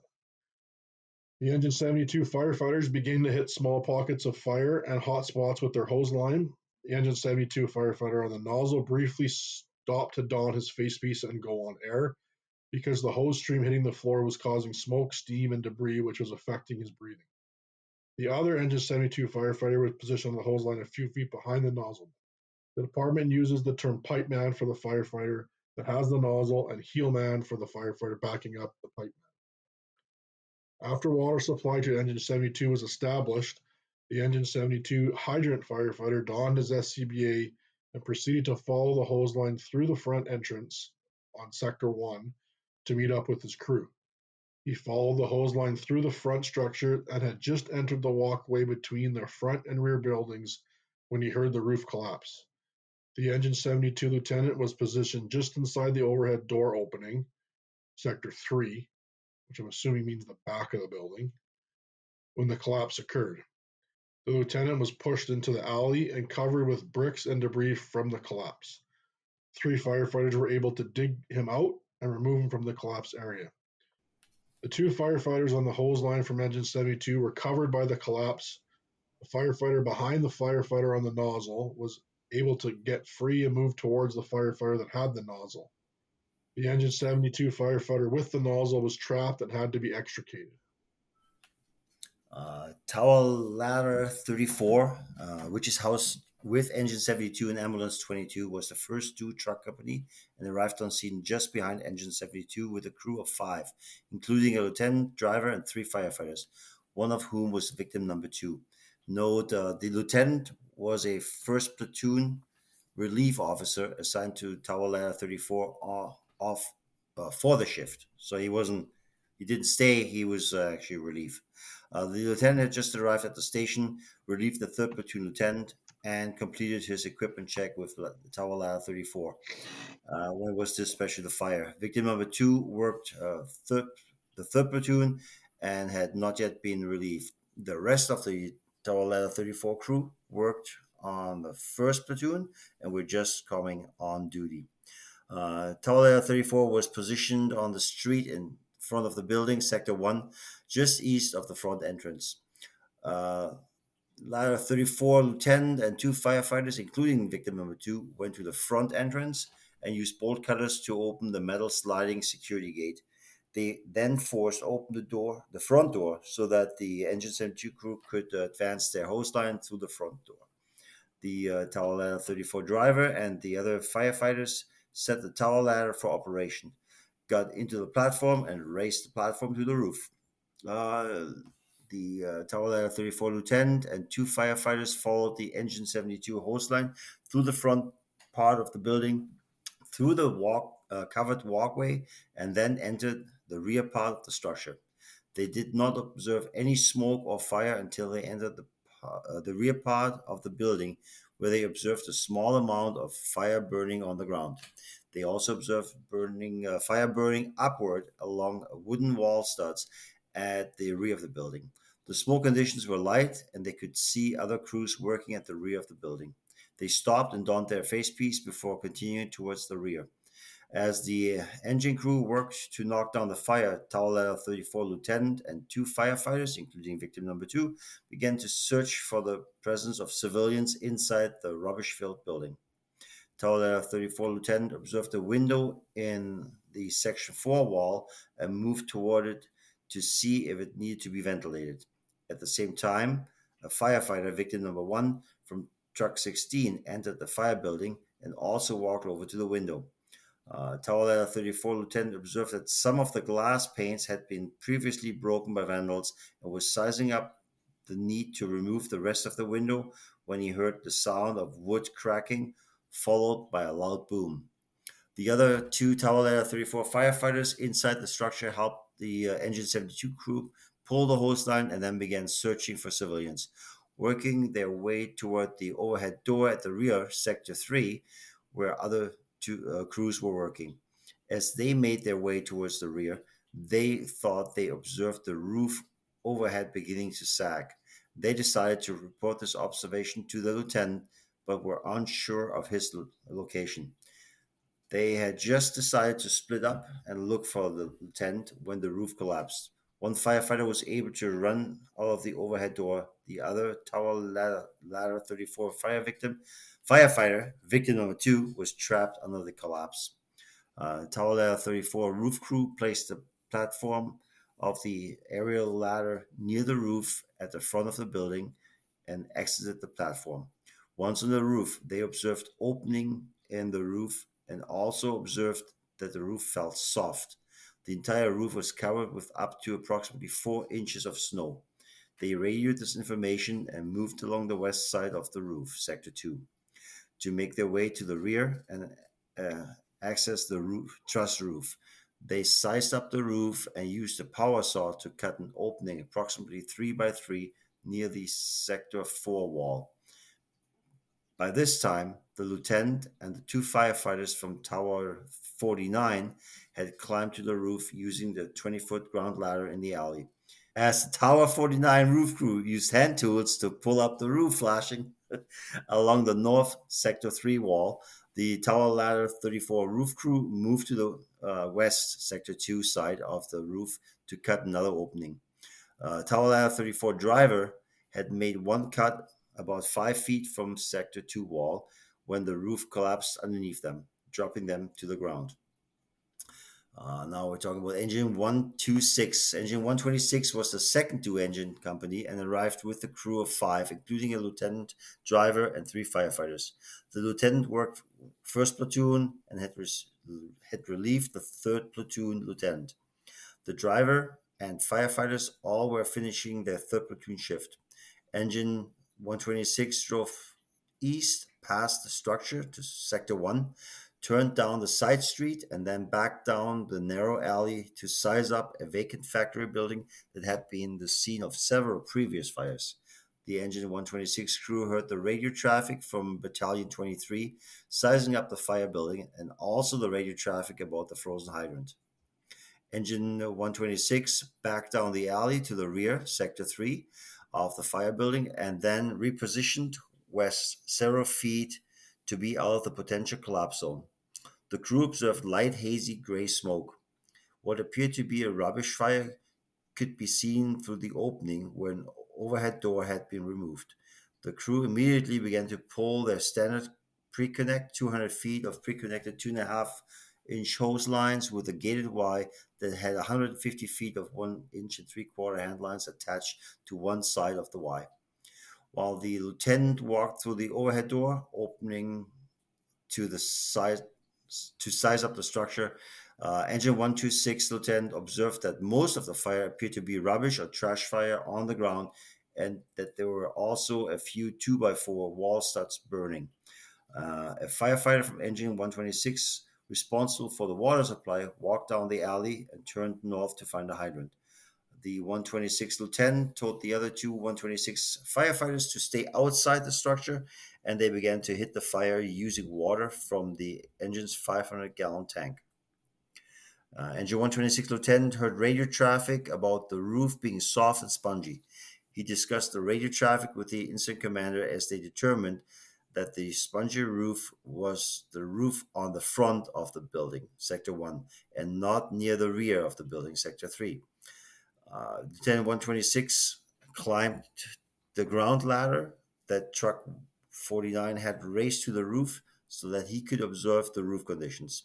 [SPEAKER 3] The Engine 72 firefighters began to hit small pockets of fire and hot spots with their hose line. The Engine 72 firefighter on the nozzle briefly stopped to don his face piece and go on air because the hose stream hitting the floor was causing smoke, steam, and debris, which was affecting his breathing. The other Engine 72 firefighter was positioned on the hose line a few feet behind the nozzle. The department uses the term pipe man for the firefighter that has the nozzle and heel man for the firefighter backing up the pipe man. After water supply to Engine 72 was established, the Engine 72 hydrant firefighter donned his SCBA and proceeded to follow the hose line through the front entrance on Sector 1 to meet up with his crew. He followed the hose line through the front structure and had just entered the walkway between their front and rear buildings when he heard the roof collapse. The Engine 72 lieutenant was positioned just inside the overhead door opening, Sector 3, which I'm assuming means the back of the building, when the collapse occurred. The lieutenant was pushed into the alley and covered with bricks and debris from the collapse. 3 firefighters were able to dig him out and remove him from the collapse area. The 2 firefighters on the hose line from Engine 72 were covered by the collapse. The firefighter behind the firefighter on the nozzle was able to get free and move towards the firefighter that had the nozzle. The Engine 72 firefighter with the nozzle was trapped and had to be extricated.
[SPEAKER 4] Tower Ladder 34, which is housed with Engine 72 and Ambulance 22, was the first 2 truck company and arrived on scene just behind Engine 72 with a crew of 5, including a lieutenant, driver, and 3 firefighters, one of whom was victim number 2. Note, the lieutenant was a 1st Platoon relief officer assigned to Tower Ladder 34 for the shift. So he didn't stay, he was actually relief. The lieutenant had just arrived at the station, relieved the 3rd Platoon lieutenant, and completed his equipment check with Tower Ladder 34. When it was dispatched to the fire. Victim number 2 worked the 3rd Platoon and had not yet been relieved. The rest of the Tower Ladder 34 crew worked on the 1st Platoon and were just coming on duty. Tower Ladder 34 was positioned on the street in front of the building, Sector 1, just east of the front entrance. Ladder 34 lieutenant and 2 firefighters, including victim number 2, went to the front entrance and used bolt cutters to open the metal sliding security gate. They then forced open the front door, so that the Engine 72 crew could advance their hose line through the front door. The Tower Ladder 34 driver and the other firefighters set the tower ladder for operation, got into the platform, and raised the platform to the roof. The Tower Ladder 34 lieutenant and 2 firefighters followed the Engine 72 hose line through the front part of the building, through the covered walkway, and then entered the rear part of the structure. They did not observe any smoke or fire until they entered the rear part of the building, where they observed a small amount of fire burning on the ground. They also observed fire burning upward along wooden wall studs at the rear of the building. The smoke conditions were light, and they could see other crews working at the rear of the building. They stopped and donned their facepiece before continuing towards the rear. As the engine crew worked to knock down the fire, Tower Ladder 34 lieutenant and 2 firefighters, including victim number 2, began to search for the presence of civilians inside the rubbish-filled building. Tower Ladder 34 lieutenant observed a window in the section 4 wall and moved toward it to see if it needed to be ventilated. At the same time, a firefighter, victim number 1, from truck 16, entered the fire building and also walked over to the window. Tower Ladder 34 lieutenant observed that some of the glass panes had been previously broken by vandals and was sizing up the need to remove the rest of the window when he heard the sound of wood cracking, followed by a loud boom. The other 2 Tower Ladder 34 firefighters inside the structure helped the Engine 72 crew pull the hose line and then began searching for civilians. Working their way toward the overhead door at the rear, Sector 3, where other 2 crews were working. As they made their way towards the rear, they thought they observed the roof overhead beginning to sag. They decided to report this observation to the lieutenant, but were unsure of his location. They had just decided to split up and look for the lieutenant when the roof collapsed. One firefighter was able to run out of the overhead door. The other Tower Ladder 34 firefighter, victim number 2, was trapped under the collapse. Tower Ladder 34 roof crew placed the platform of the aerial ladder near the roof at the front of the building and exited the platform. Once on the roof, they observed opening in the roof and also observed that the roof felt soft. The entire roof was covered with up to approximately 4 inches of snow. They radioed this information and moved along the west side of the roof, Sector 2, to make their way to the rear and access the truss roof. They sized up the roof and used a power saw to cut an opening approximately 3 by 3 near the Sector 4 wall. By this time, the lieutenant and the 2 firefighters from Tower 49 had climbed to the roof using the 20-foot ground ladder in the alley. As the Tower 49 roof crew used hand tools to pull up the roof flashing along the north Sector 3 wall, the Tower Ladder 34 roof crew moved to the west Sector 2 side of the roof to cut another opening. Tower Ladder 34 driver had made one cut about 5 feet from Sector 2 wall when the roof collapsed underneath them, dropping them to the ground. Now we're talking about Engine 126. Engine 126 was the second 2-engine company and arrived with a crew of 5, including a lieutenant, driver, and 3 firefighters. The lieutenant worked first platoon and had relieved the third platoon lieutenant. The driver and firefighters all were finishing their third platoon shift. Engine 126 drove east past the structure to Sector 1, turned down the side street, and then back down the narrow alley to size up a vacant factory building that had been the scene of several previous fires. The Engine 126 crew heard the radio traffic from Battalion 23, sizing up the fire building, and also the radio traffic about the frozen hydrant. Engine 126 backed down the alley to the rear, Sector 3, of the fire building, and then repositioned west several feet to be out of the potential collapse zone. The crew observed light, hazy gray smoke. What appeared to be a rubbish fire could be seen through the opening where an overhead door had been removed. The crew immediately began to pull their standard pre-connect 200 feet of pre-connected 2.5-inch hose lines with a gated Y that had 150 feet of 1 inch and 3/4 hand lines attached to one side of the Y. While the lieutenant walked through the overhead door, opening to size up the structure, Engine 126 lieutenant observed that most of the fire appeared to be rubbish or trash fire on the ground, and that there were also a few 2x4 wall studs burning. A firefighter from Engine 126, responsible for the water supply, walked down the alley and turned north to find a hydrant. The 126 lieutenant told the other 2 126 firefighters to stay outside the structure, and they began to hit the fire using water from the engine's 500-gallon tank. Engine 126 lieutenant heard radio traffic about the roof being soft and spongy. He discussed the radio traffic with the incident commander as they determined that the spongy roof was the roof on the front of the building, Sector 1, and not near the rear of the building, Sector 3. Lieutenant 126 climbed the ground ladder that Truck 49 had raised to the roof so that he could observe the roof conditions.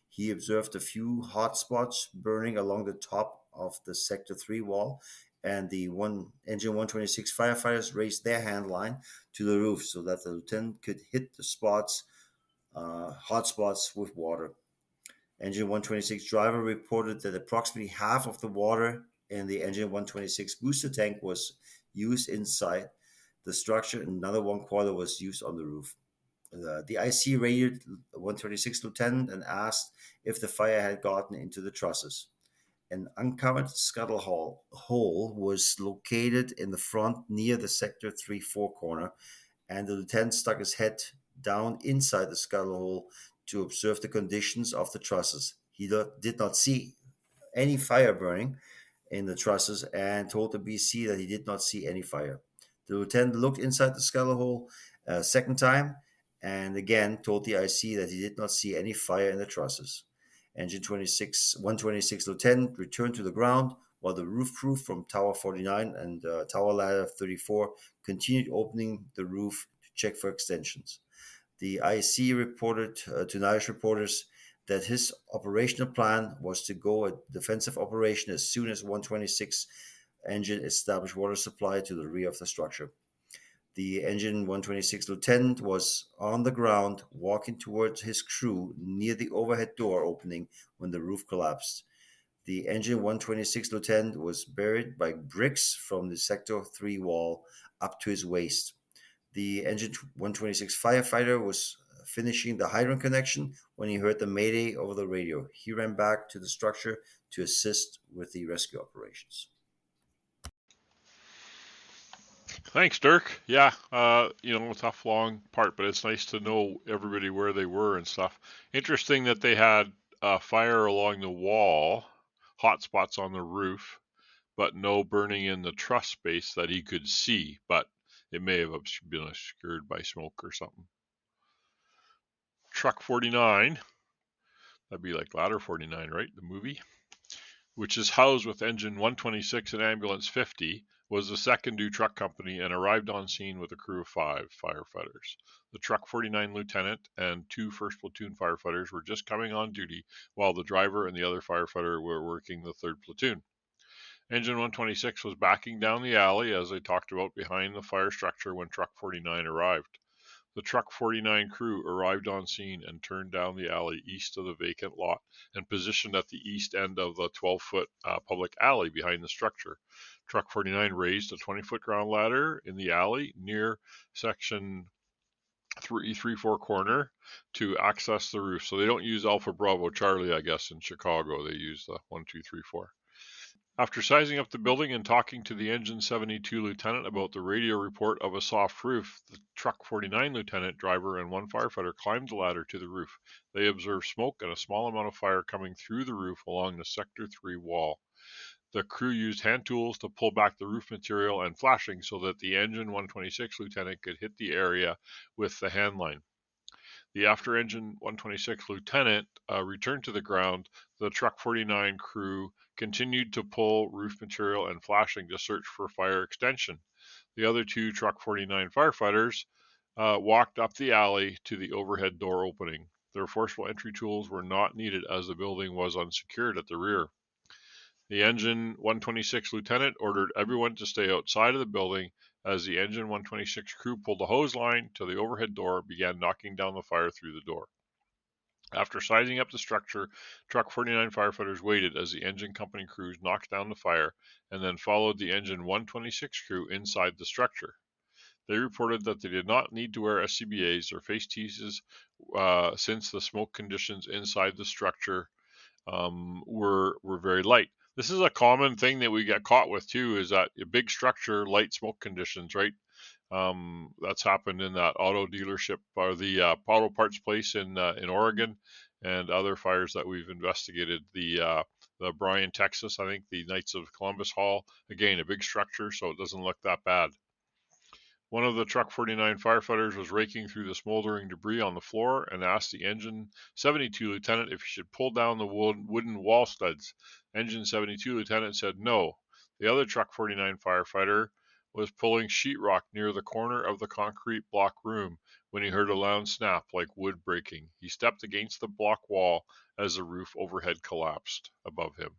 [SPEAKER 4] He observed a few hot spots burning along the top of the Sector 3 wall, and the Engine 126 firefighters raised their hand line to the roof so that the lieutenant could hit the spots, hot spots, with water. Engine 126 driver reported that approximately half of the water in the Engine 126 booster tank was used inside the structure, and another 1/4 was used on the roof. The IC radioed 126 lieutenant and asked if the fire had gotten into the trusses. An uncovered scuttle hole was located in the front near the Sector 3-4 corner, and the lieutenant stuck his head down inside the scuttle hole to observe the conditions of the trusses. He did not see any fire burning in the trusses and told the BC that he did not see any fire. The lieutenant looked inside the scuttle hole a second time and again told the IC that he did not see any fire in the trusses. Engine 126 lieutenant returned to the ground while the roof crew from Tower 49 and Tower Ladder 34 continued opening the roof to check for extensions. The IC reported to Irish reporters that his operational plan was to go a defensive operation as soon as 126 engine established water supply to the rear of the structure. The Engine 126 lieutenant was on the ground walking towards his crew near the overhead door opening when the roof collapsed. The Engine 126 lieutenant was buried by bricks from the Sector 3 wall up to his waist. The Engine 126 firefighter was finishing the hydrant connection when he heard the mayday over the radio. He ran back to the structure to assist with the rescue operations.
[SPEAKER 2] Thanks, Dirk. Yeah, tough, long part, but it's nice to know everybody where they were and stuff. Interesting that they had fire along the wall, hot spots on the roof, but no burning in the truss space that he could see, but it may have been obscured by smoke or something. Truck 49, that'd be like Ladder 49, right? The movie, which is housed with Engine 126 and Ambulance 50, was the second due truck company and arrived on scene with a crew of 5 firefighters. The Truck 49 lieutenant and 2 1st platoon firefighters were just coming on duty, while the driver and the other firefighter were working the 3rd platoon. Engine 126 was backing down the alley, as I talked about, behind the fire structure when Truck 49 arrived. The Truck 49 crew arrived on scene and turned down the alley east of the vacant lot and positioned at the east end of the 12-foot public alley behind the structure. Truck 49 raised a 20-foot ground ladder in the alley near section 3-4 corner to access the roof. So they don't use Alpha Bravo Charlie, I guess, in Chicago. They use the 1, 2, 3, 4. After sizing up the building and talking to the Engine 72 lieutenant about the radio report of a soft roof, the Truck 49 lieutenant, driver, and 1 firefighter climbed the ladder to the roof. They observed smoke and a small amount of fire coming through the roof along the Sector 3 wall. The crew used hand tools to pull back the roof material and flashing so that the Engine 126 lieutenant could hit the area with the hand line. The after Engine 126 lieutenant returned to the ground. The Truck 49 crew continued to pull roof material and flashing to search for fire extension. The other 2 Truck 49 firefighters walked up the alley to the overhead door opening. Their forcible entry tools were not needed as the building was unsecured at the rear. The Engine 126 lieutenant ordered everyone to stay outside of the building as the Engine 126 crew pulled the hose line to the overhead door and began knocking down the fire through the door. After sizing up the structure, Truck 49 firefighters waited as the engine company crews knocked down the fire and then followed the Engine 126 crew inside the structure. They reported that they did not need to wear SCBAs or face teases since the smoke conditions inside the structure were very light. This is a common thing that we get caught with too, is that a big structure, light smoke conditions, right? That's happened in that auto dealership or the auto parts place in Oregon, and other fires that we've investigated. The Bryan, Texas, I think the Knights of Columbus Hall, again, a big structure, so it doesn't look that bad. One of the Truck 49 firefighters was raking through the smoldering debris on the floor and asked the Engine 72 lieutenant if he should pull down the wooden wall studs. Engine 72 lieutenant said no. The other Truck 49 firefighter was pulling sheetrock near the corner of the concrete block room when he heard a loud snap like wood breaking. He stepped against the block wall as the roof overhead collapsed above him.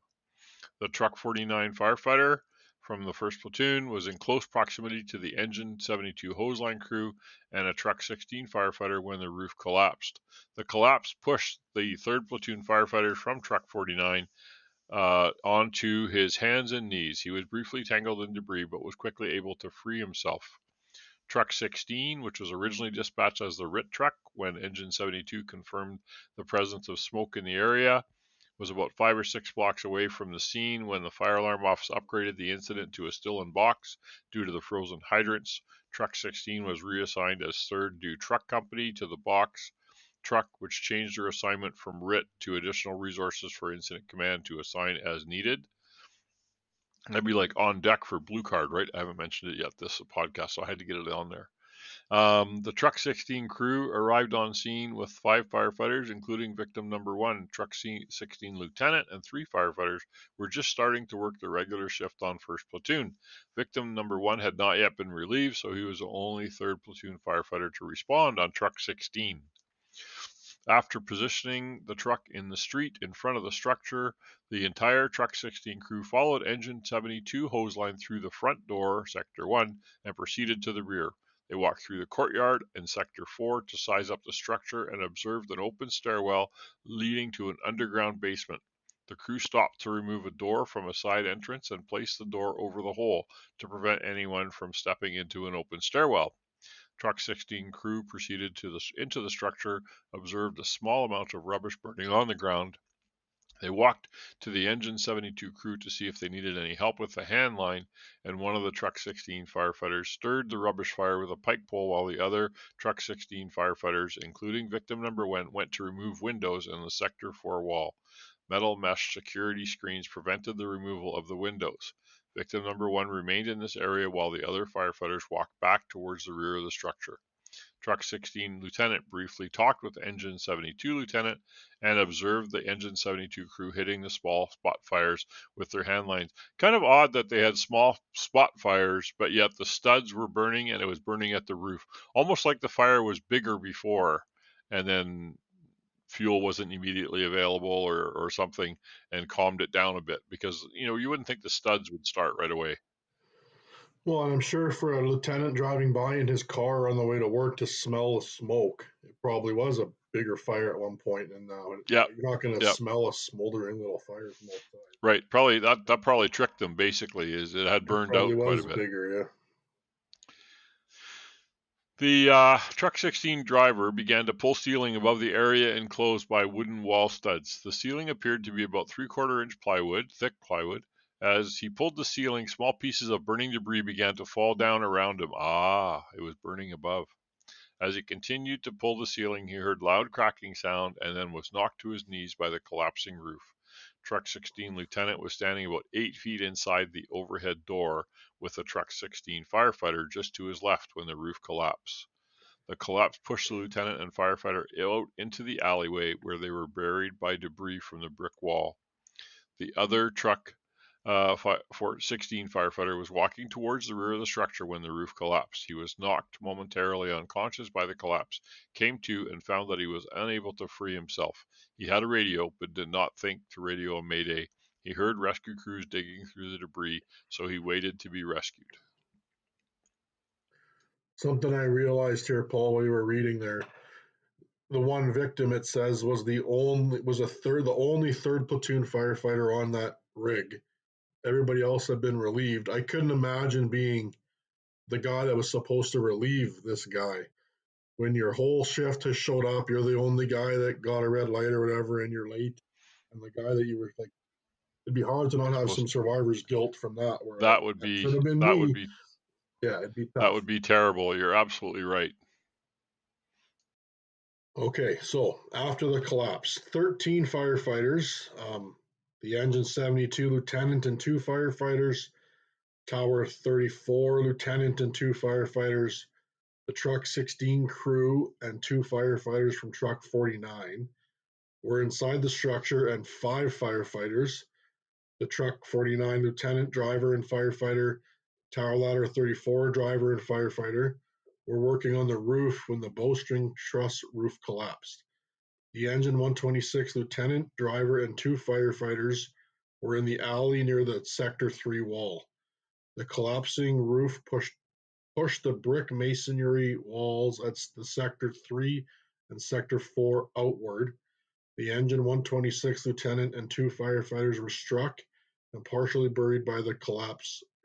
[SPEAKER 2] The Truck 49 firefighter from the 1st Platoon was in close proximity to the Engine 72 hoseline crew and a Truck 16 firefighter when the roof collapsed. The collapse pushed the 3rd Platoon firefighters from Truck 49 onto his hands and knees. He was briefly tangled in debris but was quickly able to free himself. Truck 16, which was originally dispatched as the RIT truck when Engine 72 confirmed the presence of smoke in the area, was about 5 or 6 blocks away from the scene when the fire alarm office upgraded the incident to a still-in box due to the frozen hydrants. Truck 16 was reassigned as 3rd due truck company to the box truck, which changed their assignment from RIT to additional resources for incident command to assign as needed. That'd be like on deck for Blue Card, right? I haven't mentioned it yet this podcast, so I had to get it on there. The Truck 16 crew arrived on scene with 5 firefighters, including victim number 1. Truck 16 lieutenant and 3 firefighters were just starting to work their regular shift on 1st Platoon. Victim number 1 had not yet been relieved, so he was the only 3rd Platoon firefighter to respond on Truck 16. After positioning the truck in the street in front of the structure, the entire Truck 16 crew followed Engine 72 hose line through the front door, Sector 1, and proceeded to the rear. They walked through the courtyard in Sector 4 to size up the structure and observed an open stairwell leading to an underground basement. The crew stopped to remove a door from a side entrance and placed the door over the hole to prevent anyone from stepping into an open stairwell. Truck 16 crew proceeded into the structure, observed a small amount of rubbish burning on the ground. They walked to the Engine 72 crew to see if they needed any help with the hand line, and one of the Truck 16 firefighters stirred the rubbish fire with a pike pole while the other Truck 16 firefighters, including victim number 1, went to remove windows in the Sector 4 wall. Metal mesh security screens prevented the removal of the windows. Victim number 1 remained in this area while the other firefighters walked back towards the rear of the structure. Truck 16 lieutenant briefly talked with Engine 72 lieutenant and observed the Engine 72 crew hitting the small spot fires with their hand lines. Kind of odd that they had small spot fires, but yet the studs were burning and it was burning at the roof. Almost like the fire was bigger before and then fuel wasn't immediately available or something and calmed it down a bit, because you wouldn't think the studs would start right away.
[SPEAKER 3] Well, and I'm sure for a lieutenant driving by in his car on the way to work to smell the smoke, it probably was a bigger fire at one point, and now you're not going to smell a smoldering little fire from outside.
[SPEAKER 2] Right, probably that probably tricked them. Basically, is it had burned out quite a bit.
[SPEAKER 3] Bigger, yeah.
[SPEAKER 2] The Truck 16 driver began to pull ceiling above the area enclosed by wooden wall studs. The ceiling appeared to be about 3/4 inch plywood, thick plywood. As he pulled the ceiling, small pieces of burning debris began to fall down around him. It was burning above. As he continued to pull the ceiling, he heard loud cracking sound and then was knocked to his knees by the collapsing roof. Truck 16 lieutenant was standing about 8 feet inside the overhead door with the Truck 16 firefighter just to his left when the roof collapsed. The collapse pushed the lieutenant and firefighter out into the alleyway where they were buried by debris from the brick wall. The other Truck 16 firefighter was walking towards the rear of the structure when the roof collapsed. He was knocked momentarily unconscious by the collapse, came to and found that he was unable to free himself. He had a radio, but did not think to radio a mayday. He heard rescue crews digging through the debris, so he waited to be rescued.
[SPEAKER 3] Something I realized here, Paul, while you were reading there, the one victim, it says, was the only 3rd platoon firefighter on that rig. Everybody else had been relieved. I couldn't imagine being the guy that was supposed to relieve this guy. When your whole shift has showed up, you're the only guy that got a red light or whatever, and you're late. And the guy that you were like, it'd be hard to not have some survivor's guilt from that. Where
[SPEAKER 2] that would be
[SPEAKER 3] it'd be tough.
[SPEAKER 2] That would be terrible. You're absolutely right.
[SPEAKER 3] Okay, so after the collapse, 13 firefighters, the Engine 72 lieutenant and 2 firefighters Tower 34 lieutenant and 2 firefighters, the truck 16 crew and 2 firefighters from truck 49 were inside the structure, and 5 firefighters, the truck 49 lieutenant, driver, and firefighter, tower ladder 34 driver and firefighter, were working on the roof when the bowstring truss roof collapsed. The engine 126 lieutenant, driver, and 2 firefighters were in the alley near the Sector 3 wall. The collapsing roof pushed the brick masonry walls at the Sector 3 and Sector 4 outward. The engine 126 lieutenant and 2 firefighters were struck and partially buried by the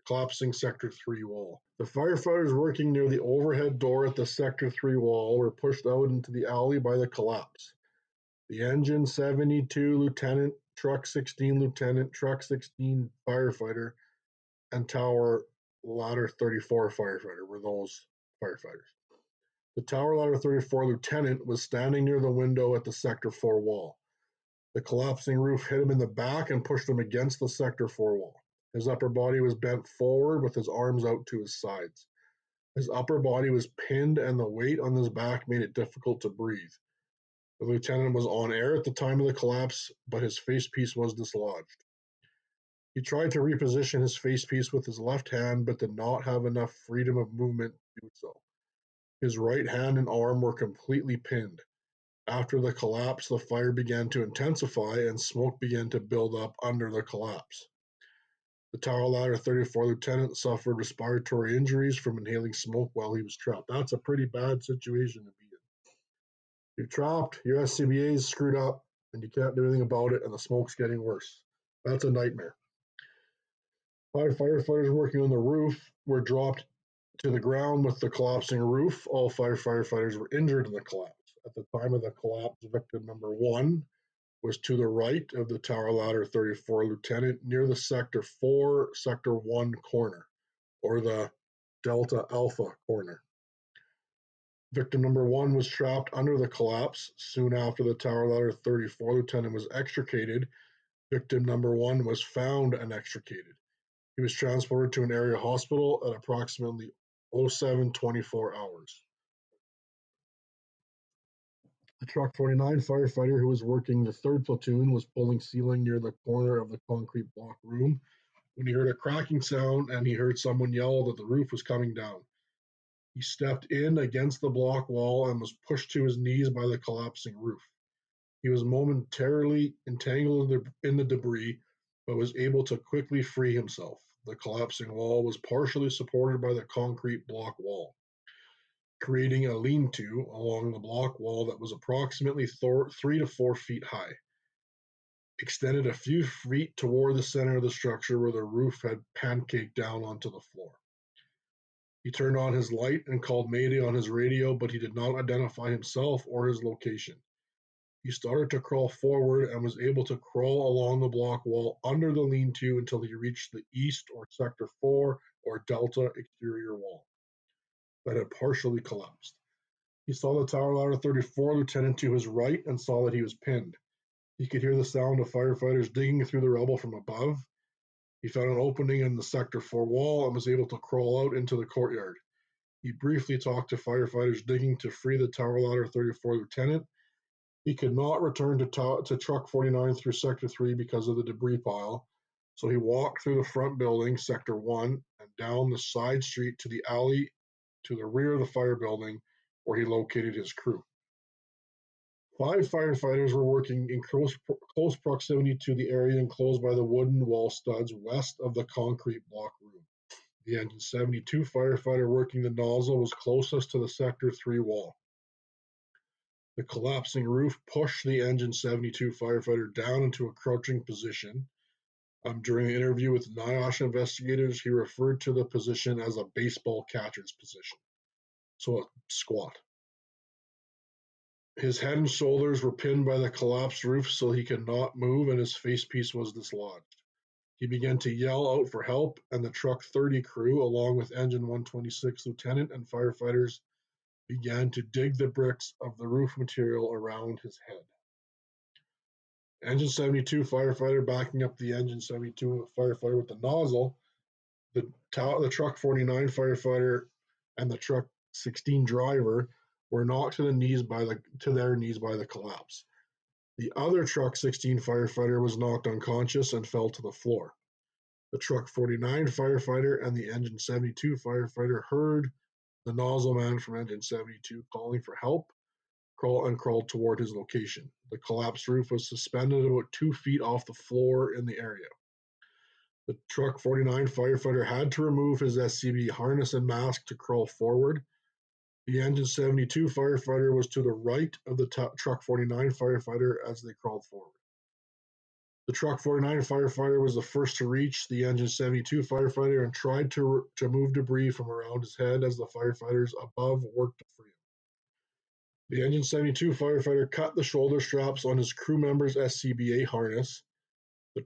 [SPEAKER 3] collapsing Sector 3 wall. The firefighters working near the overhead door at the Sector 3 wall were pushed out into the alley by the collapse. The engine 72 lieutenant, truck 16 lieutenant, truck 16 firefighter, and tower ladder 34 firefighter were those firefighters. The tower ladder 34 lieutenant was standing near the window at the Sector 4 wall. The collapsing roof hit him in the back and pushed him against the Sector 4 wall. His upper body was bent forward with his arms out to his sides. His upper body was pinned, and the weight on his back made it difficult to breathe. The lieutenant was on air at the time of the collapse, but his facepiece was dislodged. He tried to reposition his facepiece with his left hand, but did not have enough freedom of movement to do so. His right hand and arm were completely pinned. After the collapse, the fire began to intensify and smoke began to build up under the collapse. The tower ladder 34 lieutenant suffered respiratory injuries from inhaling smoke while he was trapped. That's a pretty bad situation to be in. You're trapped, your SCBA is screwed up, and you can't do anything about it, and the smoke's getting worse. That's a nightmare. 5 firefighters working on the roof were dropped to the ground with the collapsing roof. All 5 firefighters were injured in the collapse. At the time of the collapse, victim number 1 was to the right of the tower ladder 34 lieutenant near the Sector 4, Sector 1 corner, or the Delta Alpha corner. Victim number 1 was trapped under the collapse. Soon after the tower ladder 34 lieutenant was extricated, victim number 1 was found and extricated. He was transported to an area hospital at approximately 07:24 hours. The truck 49 firefighter who was working the 3rd platoon was pulling ceiling near the corner of the concrete block room when he heard a cracking sound and he heard someone yell that the roof was coming down. He stepped in against the block wall and was pushed to his knees by the collapsing roof. He was momentarily entangled in the debris, but was able to quickly free himself. The collapsing wall was partially supported by the concrete block wall, creating a lean-to along the block wall that was approximately 3 to 4 feet high, extended a few feet toward the center of the structure where the roof had pancaked down onto the floor. He turned on his light and called Mayday on his radio, but he did not identify himself or his location. He started to crawl forward and was able to crawl along the block wall under the lean-to until he reached the east or Sector 4 or Delta exterior wall that had partially collapsed. He saw the tower ladder 34 lieutenant to his right and saw that he was pinned. He could hear the sound of firefighters digging through the rubble from above. He found an opening in the Sector 4 wall and was able to crawl out into the courtyard. He briefly talked to firefighters digging to free the tower ladder 34 lieutenant. He could not return to truck 49 through Sector 3 because of the debris pile, so he walked through the front building, Sector 1, and down the side street to the alley to the rear of the fire building, where he located his crew. 5 firefighters were working in close proximity to the area enclosed by the wooden wall studs west of the concrete block room. The engine 72 firefighter working the nozzle was closest to the Sector 3 wall. The collapsing roof pushed the engine 72 firefighter down into a crouching position. During the interview with NIOSH investigators, he referred to the position as a baseball catcher's position, so a squat. His head and shoulders were pinned by the collapsed roof so he could not move, and his facepiece was dislodged. He began to yell out for help, and the truck 30 crew, along with engine 126 lieutenant and firefighters, began to dig the bricks of the roof material around his head. Engine 72 firefighter backing up the engine 72 firefighter with the nozzle The truck 49 firefighter and the truck 16 driver were knocked to their knees by the collapse. The other truck 16 firefighter was knocked unconscious and fell to the floor. The truck 49 firefighter and the engine 72 firefighter heard the nozzle man from engine 72 calling for help, crawled toward his location. The collapsed roof was suspended about 2 feet off the floor in the area. The truck 49 firefighter had to remove his SCBA harness and mask to crawl forward. The engine 72 firefighter was to the right of the truck 49 firefighter as they crawled forward. The truck 49 firefighter was the first to reach the engine 72 firefighter and tried to move debris from around his head as the firefighters above worked to free him. The engine 72 firefighter cut the shoulder straps on his crew member's SCBA harness. The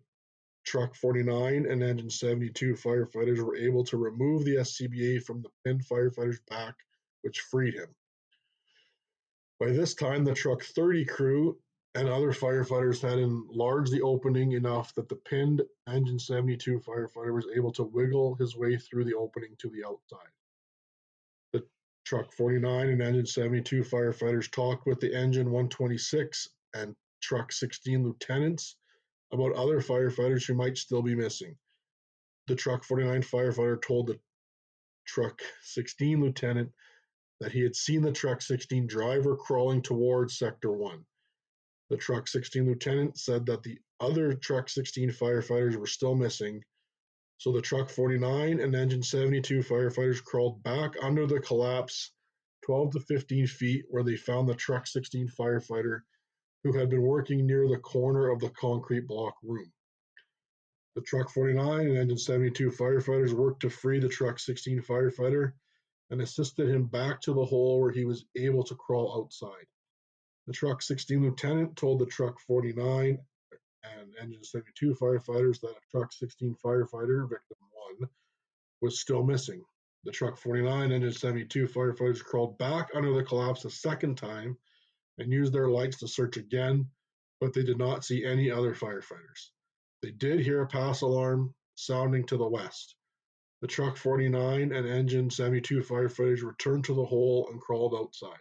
[SPEAKER 3] truck 49 and engine 72 firefighters were able to remove the SCBA from the pinned firefighter's back, which freed him. By this time, the truck 30 crew and other firefighters had enlarged the opening enough that the pinned engine 72 firefighter was able to wiggle his way through the opening to the outside. The truck 49 and engine 72 firefighters talked with the engine 126 and truck 16 lieutenants about other firefighters who might still be missing. The truck 49 firefighter told the truck 16 lieutenant that he had seen the truck 16 driver crawling towards sector 1. The truck 16 lieutenant said that the other truck 16 firefighters were still missing, so the truck 49 and engine 72 firefighters crawled back under the collapse 12 to 15 feet where they found the truck 16 firefighter who had been working near the corner of the concrete block room. The truck 49 and engine 72 firefighters worked to free the truck 16 firefighter and assisted him back to the hole where he was able to crawl outside. The truck 16 lieutenant told the truck 49 and engine 72 firefighters that a truck 16 firefighter, victim 1, was still missing. The truck 49 engine 72 firefighters crawled back under the collapse a second time and used their lights to search again, but they did not see any other firefighters. They did hear a pass alarm sounding to the west. The truck 49 and engine 72 firefighters returned to the hole and crawled outside.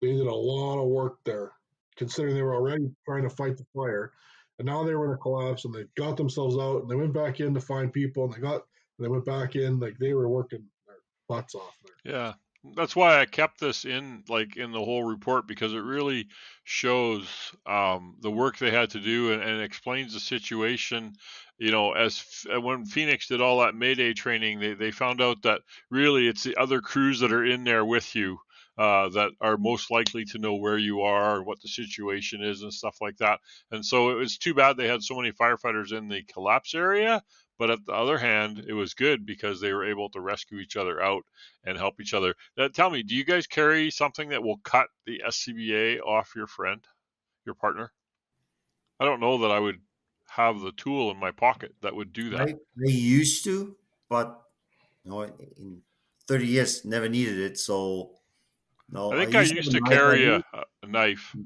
[SPEAKER 3] They did a lot of work there, considering they were already trying to fight the fire, and now they were in a collapse, and they got themselves out, and they went back in to find people, and they went back in like they were working their butts off there.
[SPEAKER 2] Yeah, that's why I kept this in the whole report, because it really shows the work they had to do and explains the situation. As when Phoenix did all that Mayday training, they found out that really it's the other crews that are in there with you that are most likely to know where you are, what the situation is, and stuff like that. And so it was too bad they had so many firefighters in the collapse area. But at the other hand, it was good because they were able to rescue each other out and help each other. Now, tell me, do you guys carry something that will cut the SCBA off your partner? I don't know that I would have the tool in my pocket that would do that.
[SPEAKER 4] They used to, but in 30 years, never needed it. So, no.
[SPEAKER 2] I think I used to carry a knife.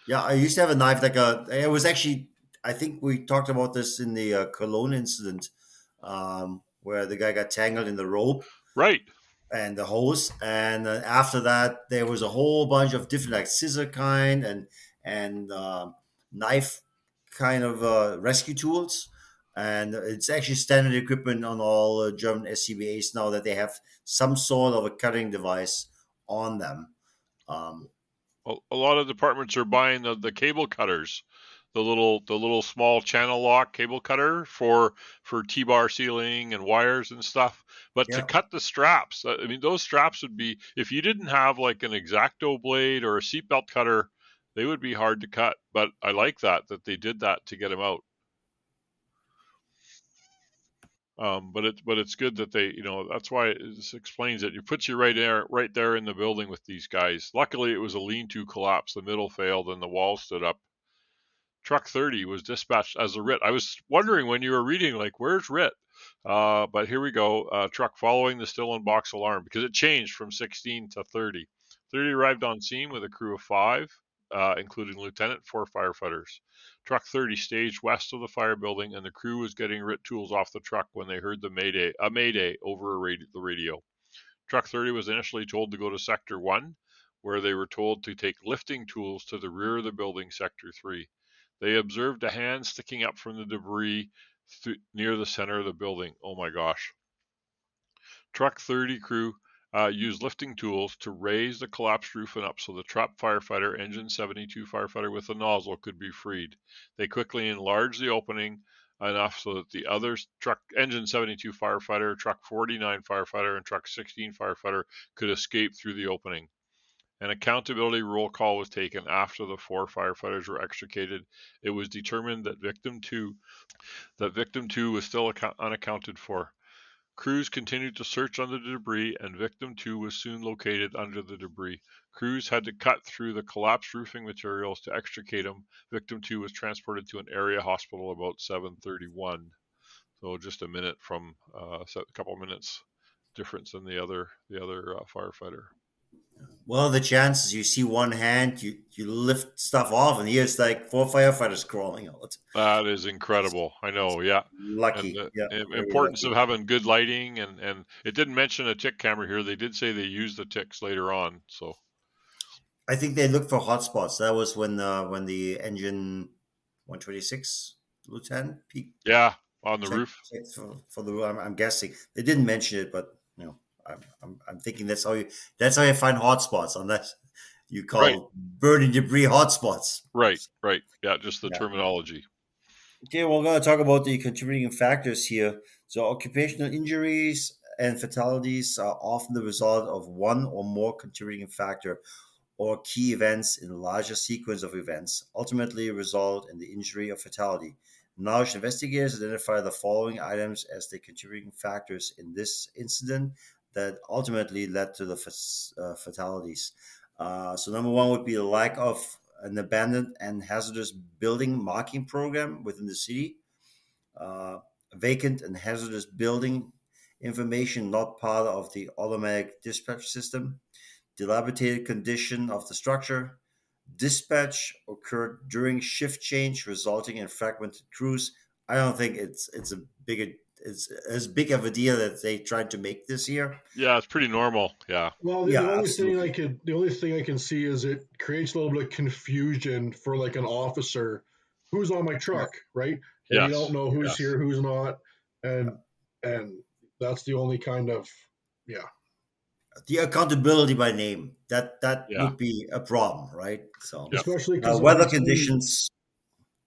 [SPEAKER 4] Yeah, I used to have a knife it was actually, I think we talked about this in the Cologne incident, where the guy got tangled in the rope.
[SPEAKER 2] Right.
[SPEAKER 4] And the hose. And after that, there was a whole bunch of different, like scissor kind and knife kind of rescue tools. And it's actually standard equipment on all German SCBAs now that they have some sort of a cutting device on them.
[SPEAKER 2] A lot of departments are buying the cable cutters, the little small channel lock cable cutter for T-bar sealing and wires and stuff. But to cut the straps, I mean, those straps would be, if you didn't have like an X-Acto blade or a seatbelt cutter, they would be hard to cut. But I like that they did that to get them out. But it's good that they, that's why it explains it. It puts you right there in the building with these guys. Luckily, it was a lean-to collapse. The middle failed and the wall stood up. Truck 30 was dispatched as a RIT. I was wondering when you were reading, like, where's RIT? But here we go. Truck following the still in box alarm, because it changed from 16 to 30. 30 arrived on scene with a crew of 5. including Lieutenant, 4 firefighters. Truck 30 staged west of the fire building, and the crew was getting RIT tools off the truck when they heard the mayday over the radio. Truck 30 was initially told to go to Sector 1, where they were told to take lifting tools to the rear of the building, Sector 3. They observed a hand sticking up from the debris near the center of the building. Oh my gosh. Truck 30 crew used lifting tools to raise the collapsed roof and up so the trapped firefighter, Engine 72 firefighter with a nozzle, could be freed. They quickly enlarged the opening enough so that the other truck, Engine 72 firefighter, Truck 49 firefighter, and Truck 16 firefighter could escape through the opening. An accountability roll call was taken after the 4 firefighters were extricated. It was determined that victim 2 was still unaccounted for. Crews continued to search under the debris, and victim 2 was soon located under the debris. Crews had to cut through the collapsed roofing materials to extricate him. Victim 2 was transported to an area hospital about 7:31. So just a minute from a couple minutes difference than the other firefighter.
[SPEAKER 4] Well, the chances you see one hand, you lift stuff off, and here's like 4 firefighters crawling out.
[SPEAKER 2] That is incredible. I know, yeah.
[SPEAKER 4] Lucky,
[SPEAKER 2] And
[SPEAKER 4] yeah.
[SPEAKER 2] the importance of having good lighting, and it didn't mention a tick camera here. They did say they used the ticks later on. So
[SPEAKER 4] I think they looked for hotspots. That was when the engine 126 lieutenant peaked.
[SPEAKER 2] Yeah, on the roof.
[SPEAKER 4] For the I'm guessing they didn't mention it, but I'm thinking that's how you find hotspots, unless you call burning debris hotspots.
[SPEAKER 2] Right. Yeah, just the terminology.
[SPEAKER 4] Okay, we're going to talk about the contributing factors here. So, occupational injuries and fatalities are often the result of one or more contributing factor or key events in a larger sequence of events, ultimately result in the injury or fatality. Knowledge investigators identify the following items as the contributing factors in this incident that ultimately led to the fatalities. So number one would be the lack of an abandoned and hazardous building marking program within the city. Vacant and hazardous building information not part of the automatic dispatch system. Dilapidated condition of the structure. Dispatch occurred during shift change, resulting in fragmented crews. I don't think it's as big of a deal that they tried to make this year.
[SPEAKER 2] Yeah, it's pretty normal. Yeah.
[SPEAKER 3] Well, the only thing I can see is it creates a little bit of confusion for like an officer. Who's on my truck, right? And you don't know who's here, who's not, and that's the only kind of
[SPEAKER 4] the accountability by name that would be a problem, right? So
[SPEAKER 3] especially because
[SPEAKER 4] weather conditions.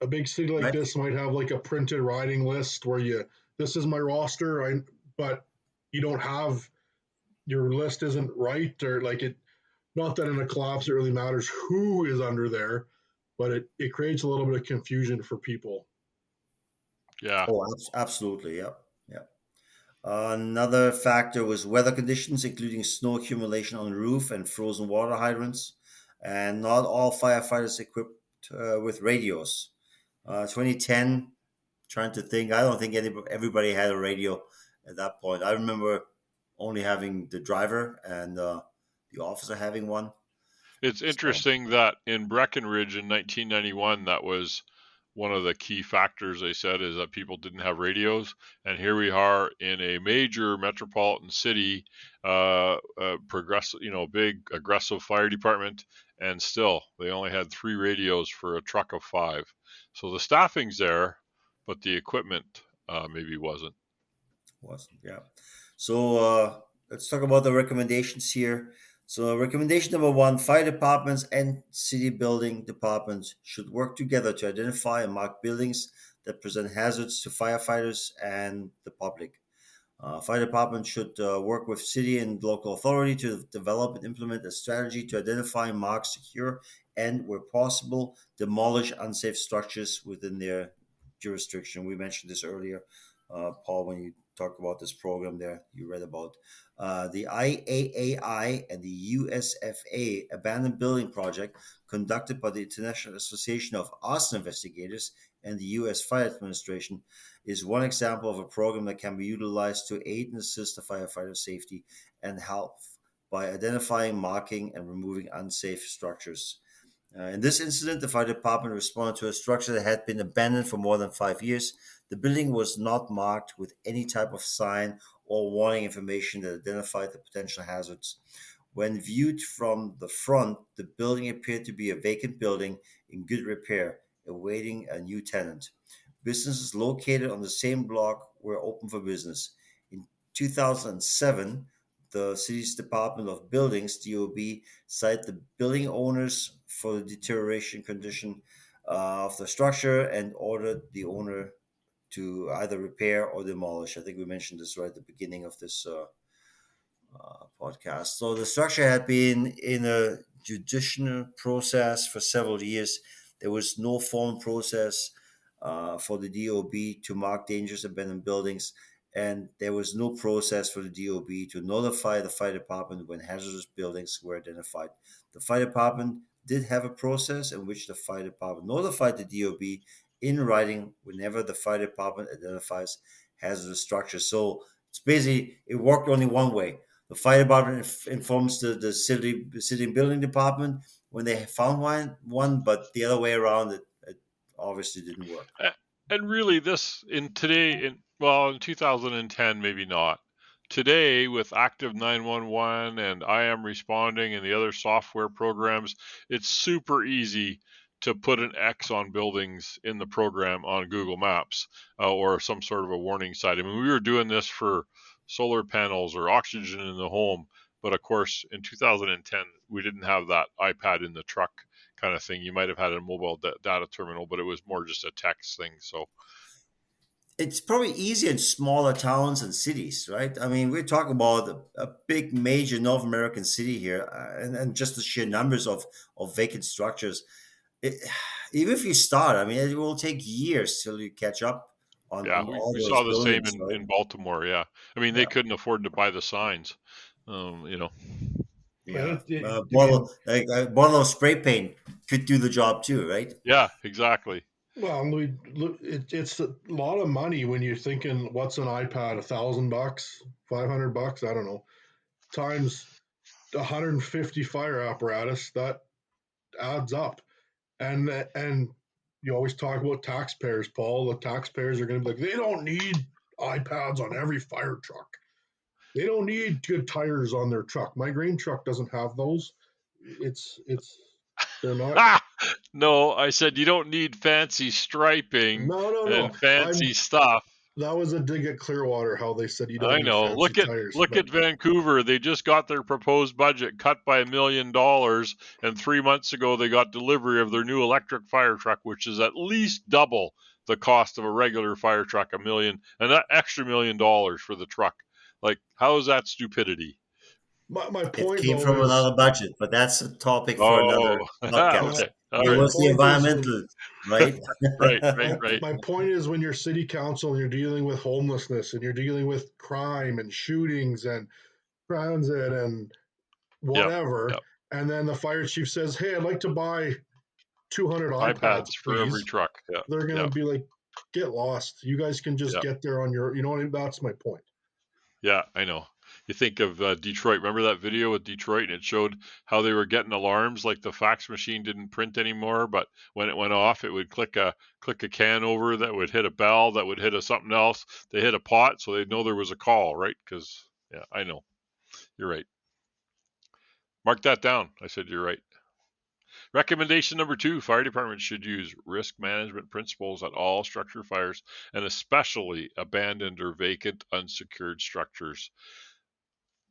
[SPEAKER 3] A big city like this might have like a printed riding list where this is my roster, but you don't have your list isn't right, or like it. Not that in a collapse it really matters who is under there, but it creates a little bit of confusion for people.
[SPEAKER 2] Yeah.
[SPEAKER 4] Oh, absolutely. Yeah. Another factor was weather conditions, including snow accumulation on the roof and frozen water hydrants. And not all firefighters equipped with radios. 2010, trying to think, I don't think everybody had a radio at that point. I remember only having the driver and the officer having one.
[SPEAKER 2] It's interesting that in Breckenridge in 1991, that was one of the key factors they said, is that people didn't have radios. And here we are in a major metropolitan city, progressive, big aggressive fire department, and still they only had 3 radios for a truck of 5. So the staffing's there, but the equipment maybe wasn't.
[SPEAKER 4] Yeah. So let's talk about the recommendations here. So recommendation number 1, fire departments and city building departments should work together to identify and mark buildings that present hazards to firefighters and the public. Fire department should work with city and local authority to develop and implement a strategy to identify, mark, secure, and where possible, demolish unsafe structures within their jurisdiction. We mentioned this earlier, Paul, when you talked about this program there, you read about the IAAI and the USFA Abandoned Building Project conducted by the International Association of Arson Investigators and the U.S. Fire Administration is one example of a program that can be utilized to aid and assist the firefighter safety and health by identifying, marking, and removing unsafe structures. In this incident, the fire department responded to a structure that had been abandoned for more than 5 years. The building was not marked with any type of sign or warning information that identified the potential hazards. When viewed from the front, the building appeared to be a vacant building in good repair, awaiting a new tenant. Businesses located on the same block were open for business. In 2007, the city's Department of Buildings (DOB) cited the building owners for the deterioration condition of the structure and ordered the owner to either repair or demolish. I think we mentioned this right at the beginning of this podcast. So the structure had been in a judicial process for several years. There was no formal process for the DOB to mark dangerous abandoned buildings, and there was no process for the DOB to notify the fire department when hazardous buildings were identified. The fire department did have a process in which the fire department notified the DOB in writing whenever the fire department identifies hazardous structures. So it's basically, it worked only one way. The fire department informs the city building department when they found one, but the other way around, it obviously didn't work.
[SPEAKER 2] And really, this in 2010, maybe not. Today, with Active 911 and I Am Responding and the other software programs, it's super easy to put an X on buildings in the program on Google Maps or some sort of a warning sign. I mean, we were doing this for solar panels or oxygen in the home, but of course, in 2010, we didn't have that iPad in the truck kind of thing. You might have had a mobile data terminal, but it was more just a text thing. So
[SPEAKER 4] it's probably easier in smaller towns and cities, right? I mean, we're talking about a big major North American city here, and just the sheer numbers of vacant structures. It, even if you start, I mean, it will take years till you catch up on all
[SPEAKER 2] we
[SPEAKER 4] those
[SPEAKER 2] saw the same
[SPEAKER 4] buildings, right?
[SPEAKER 2] in Baltimore. Yeah, I mean, they
[SPEAKER 4] Yeah,
[SPEAKER 2] couldn't afford to buy the signs. You know.
[SPEAKER 4] yeah.
[SPEAKER 3] I
[SPEAKER 4] Bottle
[SPEAKER 3] mean,
[SPEAKER 4] like a bottle of spray paint could do the job too, right?
[SPEAKER 2] Yeah, exactly.
[SPEAKER 3] well, it's a lot of money when you're thinking, what's an iPad? $1,000, $500? I don't know. Times 150 fire apparatus, that adds up. And you always talk about taxpayers, Paul. The taxpayers are going to be like, they don't need iPads on every fire truck. They don't need good tires on their truck. My grain truck doesn't have those. It's they're not.
[SPEAKER 2] Ah, no, I said you don't need fancy striping
[SPEAKER 3] No.
[SPEAKER 2] and fancy stuff.
[SPEAKER 3] That was a dig at Clearwater. How they said you don't
[SPEAKER 2] I
[SPEAKER 3] need
[SPEAKER 2] know.
[SPEAKER 3] fancy tires,
[SPEAKER 2] Look
[SPEAKER 3] but
[SPEAKER 2] at Vancouver. They just got their proposed budget cut by $1 million, and 3 months ago they got delivery of their new electric fire truck, which is at least double the cost of a regular fire truck. $1 million, and that extra $1 million for the truck. Like, how is that stupidity?
[SPEAKER 3] my
[SPEAKER 4] It
[SPEAKER 3] point
[SPEAKER 4] came
[SPEAKER 3] though
[SPEAKER 4] from
[SPEAKER 3] is
[SPEAKER 4] another budget, but that's a topic for
[SPEAKER 2] Oh,
[SPEAKER 4] another podcast.
[SPEAKER 3] my
[SPEAKER 2] okay, all
[SPEAKER 4] It
[SPEAKER 2] right,
[SPEAKER 3] my
[SPEAKER 4] was the
[SPEAKER 3] point is
[SPEAKER 4] environmental, right?
[SPEAKER 3] my point is when you're city council and you're dealing with homelessness and you're dealing with crime and shootings and transit and
[SPEAKER 2] yep,
[SPEAKER 3] whatever,
[SPEAKER 2] yep.
[SPEAKER 3] and then the fire chief says, "Hey, I'd like to buy 200 iPads,
[SPEAKER 2] iPads for every
[SPEAKER 3] please."
[SPEAKER 2] truck. Yeah,
[SPEAKER 3] They're gonna
[SPEAKER 2] yeah,
[SPEAKER 3] be like, "Get lost. You guys can just
[SPEAKER 2] yeah.
[SPEAKER 3] get there on your." You know what I mean? That's my point.
[SPEAKER 2] Yeah, I know. You think of Detroit. Remember that video with Detroit, and it showed how they were getting alarms, like the fax machine didn't print anymore, but when it went off, it would click a can over that would hit a bell, that would hit a something else. They hit a pot, so they'd know there was a call, right? Because yeah, I know. You're right. Mark that down. I said you're right. Recommendation number 2, fire departments should use risk management principles at all structure fires, and especially abandoned or vacant unsecured structures.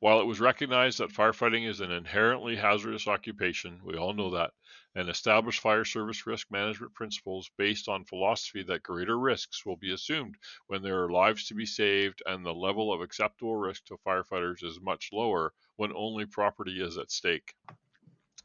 [SPEAKER 2] While it was recognized that firefighting is an inherently hazardous occupation, we all know that, and established fire service risk management principles based on philosophy that greater risks will be assumed when there are lives to be saved and the level of acceptable risk to firefighters is much lower when only property is at stake.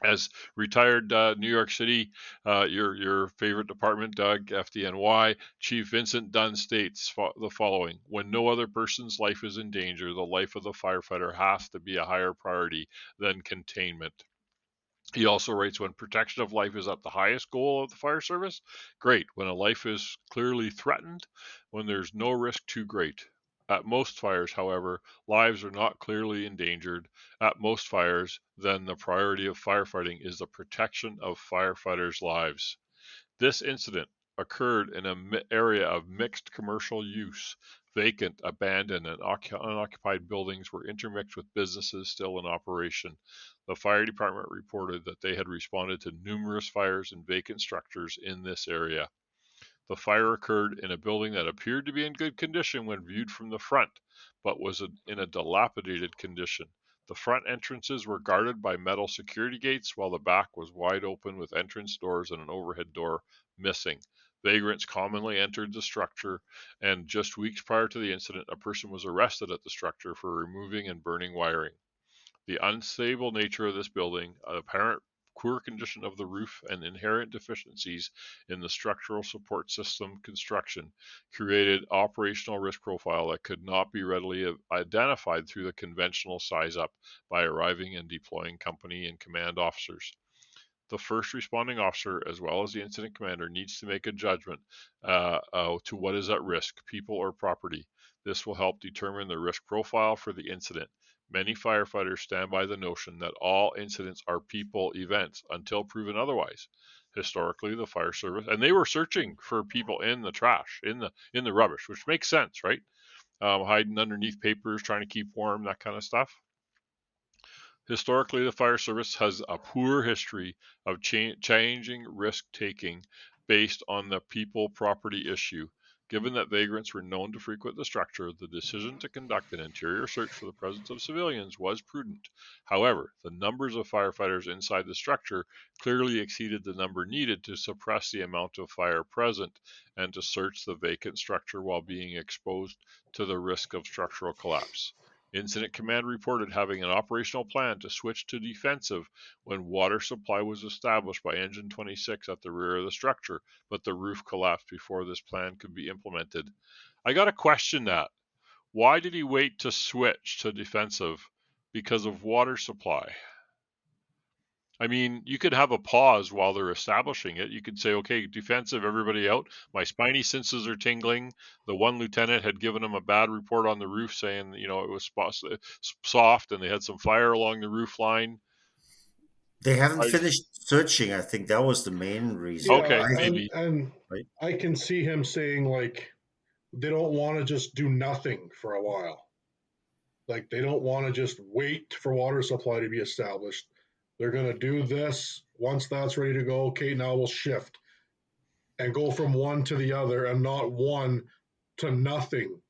[SPEAKER 2] As retired New York City, your favorite department, Doug, FDNY, Chief Vincent Dunn states the following: when no other person's life is in danger, the life of the firefighter has to be a higher priority than containment. He also writes, when protection of life is at the highest goal of the fire service, great. When a life is clearly threatened, when there's no risk too great. At most fires, however, lives are not clearly endangered. At most fires, then the priority of firefighting is the protection of firefighters' lives. This incident occurred in an area of mixed commercial use. Vacant, abandoned, and unoccupied buildings were intermixed with businesses still in operation. The fire department reported that they had responded to numerous fires in vacant structures in this area. The fire occurred in a building that appeared to be in good condition when viewed from the front, but was in a dilapidated condition. The front entrances were guarded by metal security gates, while the back was wide open with entrance doors and an overhead door missing. Vagrants commonly entered the structure, and just weeks prior to the incident, a person was arrested at the structure for removing and burning wiring. The unstable nature of this building, apparent poor condition of the roof, and inherent deficiencies in the structural support system construction created operational risk profile that could not be readily identified through the conventional size up by arriving and deploying company and command officers. The first responding officer, as well as the incident commander, needs to make a judgment to what is at risk, people or property. This will help determine the risk profile for the incident. Many firefighters stand by the notion that all incidents are people events until proven otherwise. Historically, the fire service, and they were searching for people in the trash, in the rubbish, which makes sense, right? Hiding underneath papers, trying to keep warm, that kind of stuff. Historically, the fire service has a poor history of changing risk-taking based on the people-property issue. Given that vagrants were known to frequent the structure, the decision to conduct an interior search for the presence of civilians was prudent. However, the numbers of firefighters inside the structure clearly exceeded the number needed to suppress the amount of fire present and to search the vacant structure while being exposed to the risk of structural collapse. Incident Command reported having an operational plan to switch to defensive when water supply was established by Engine 26 at the rear of the structure, but the roof collapsed before this plan could be implemented. I got to question that. Why did he wait to switch to defensive? Because of water supply. I mean, you could have a pause while they're establishing it. You could say, okay, defensive, everybody out. My spiny senses are tingling. The one lieutenant had given him a bad report on the roof saying, it was soft and they had some fire along the roof line.
[SPEAKER 4] They haven't finished searching. I think that was the main reason.
[SPEAKER 2] Yeah, okay, maybe.
[SPEAKER 3] And right? I can see him saying, they don't want to just do nothing for a while. They don't want to just wait for water supply to be established. They're going to do this. Once that's ready to go, okay, now we'll shift and go from one to the other and not one to nothing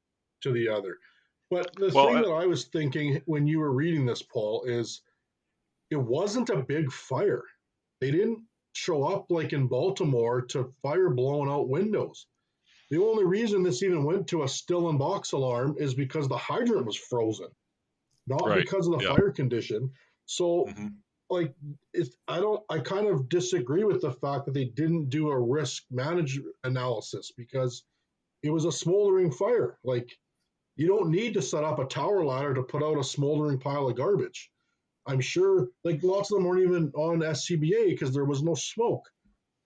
[SPEAKER 3] to the other. But the thing that I was thinking when you were reading this, Paul, is it wasn't a big fire. They didn't show up like in Baltimore to fire blowing out windows. The only reason this even went to a still and box alarm is because the hydrant was frozen, not because of the fire condition. So I kind of disagree with the fact that they didn't do a risk management analysis because it was a smoldering fire. You don't need to set up a tower ladder to put out a smoldering pile of garbage. I'm sure lots of them weren't even on SCBA because there was no smoke.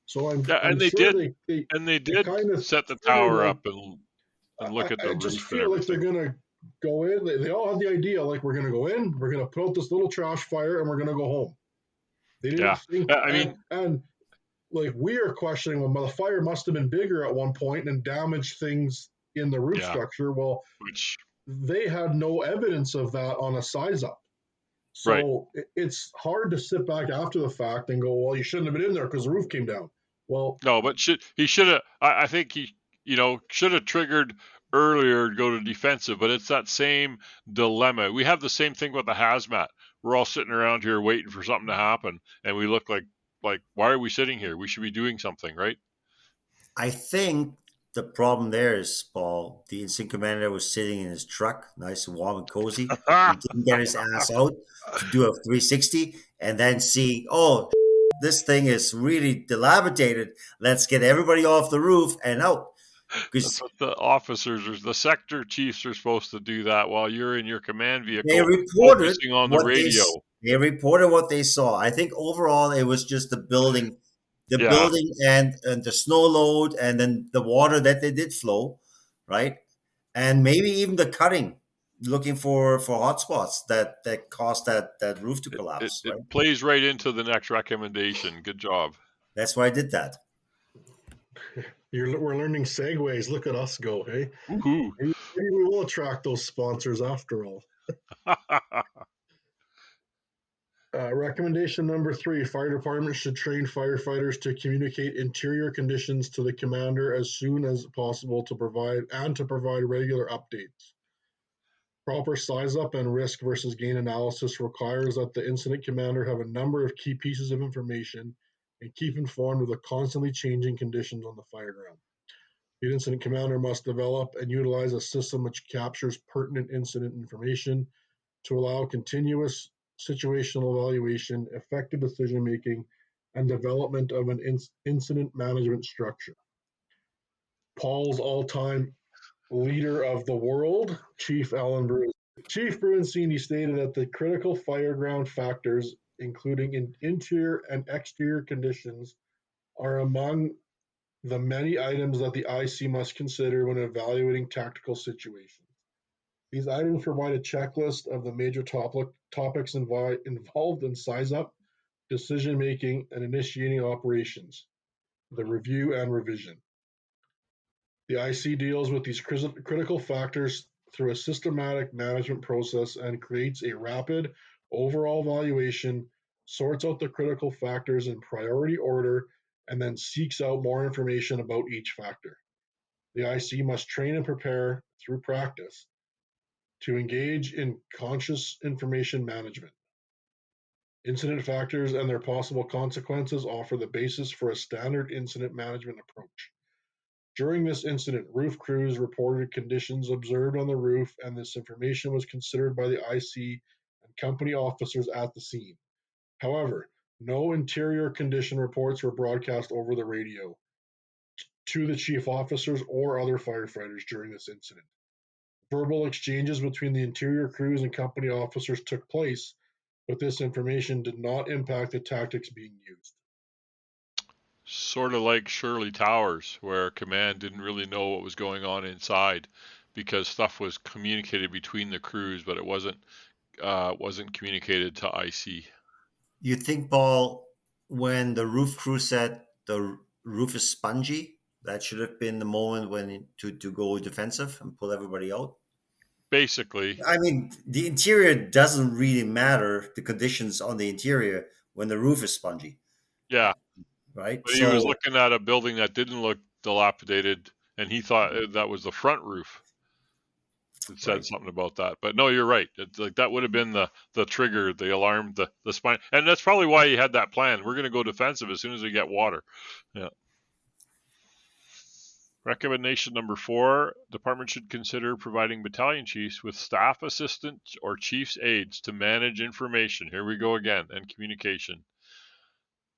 [SPEAKER 3] So I'm
[SPEAKER 2] they
[SPEAKER 3] sure
[SPEAKER 2] did kind of set the tower up and look at the roof. I just feel like they're
[SPEAKER 3] going to go in. They all had the idea, we're going to go in, we're going to put out this little trash fire, and we're going to go home. They didn't think. And we are questioning, well, the fire must have been bigger at one point and damaged things in the roof structure. Well, they had no evidence of that on a size up. So it's hard to sit back after the fact and go, well, you shouldn't have been in there because the roof came down. Well,
[SPEAKER 2] no, but he should have. I think he, should have triggered earlier to go to defensive. But it's that same dilemma. We have the same thing with the hazmat. We're all sitting around here waiting for something to happen, and we look like why are we sitting here? We should be doing something, right?
[SPEAKER 4] I think the problem there is, Paul, the incident commander was sitting in his truck, nice and warm and cozy. He didn't get his ass out to do a 360 and then see, this thing is really dilapidated. Let's get everybody off the roof and out.
[SPEAKER 2] Because the officers, the sector chiefs are supposed to do that while you're in your command vehicle.
[SPEAKER 4] They reported
[SPEAKER 2] focusing on the radio.
[SPEAKER 4] They reported what they saw. I think overall it was just the building. Building and the snow load and then the water that they did flow, right? and maybe even the cutting, looking for hotspots that cause that roof to collapse.
[SPEAKER 2] It
[SPEAKER 4] Right.
[SPEAKER 2] plays right into the next recommendation. Good job.
[SPEAKER 4] That's why I did that.
[SPEAKER 3] We're learning segues. Look at us go, hey?
[SPEAKER 2] Woohoo!
[SPEAKER 3] Maybe we will attract those sponsors after all. Recommendation number 3, fire departments should train firefighters to communicate interior conditions to the commander as soon as possible to provide regular updates. Proper size up and risk versus gain analysis requires that the incident commander have a number of key pieces of information and keep informed of the constantly changing conditions on the fire ground. The incident commander must develop and utilize a system which captures pertinent incident information to allow continuous situational evaluation, effective decision making, and development of an incident management structure. Paul's all-time leader of the world, Chief Bruncini stated that the critical fireground factors, including interior and exterior conditions, are among the many items that the IC must consider when evaluating tactical situations. These items provide a checklist of the major topics involved in size up, decision making, and initiating operations, the review and revision. The IC deals with these critical factors through a systematic management process and creates a rapid overall evaluation, sorts out the critical factors in priority order, and then seeks out more information about each factor. The IC must train and prepare through practice to engage in conscious information management. Incident factors and their possible consequences offer the basis for a standard incident management approach. During this incident, roof crews reported conditions observed on the roof, and this information was considered by the IC and company officers at the scene. However, no interior condition reports were broadcast over the radio to the chief officers or other firefighters during this incident. Verbal exchanges between the interior crews and company officers took place, but this information did not impact the tactics being used.
[SPEAKER 2] Sort of like Shirley Towers, where command didn't really know what was going on inside because stuff was communicated between the crews, but it wasn't communicated to IC.
[SPEAKER 4] You think, Paul, when the roof crew said the roof is spongy, that should have been the moment when to go defensive and pull everybody out?
[SPEAKER 2] Basically.
[SPEAKER 4] I mean, the interior doesn't really matter, the conditions on the interior, when the roof is spongy.
[SPEAKER 2] Yeah.
[SPEAKER 4] Right?
[SPEAKER 2] But he was looking at a building that didn't look dilapidated, and he thought that was the front roof. It said something about that. But no, you're right. It's like that would have been the trigger, the alarm, the spine. And that's probably why he had that plan. We're going to go defensive as soon as we get water. Yeah. Recommendation number 4, department should consider providing battalion chiefs with staff assistants or chief's aides to manage information. Here we go again, and communication.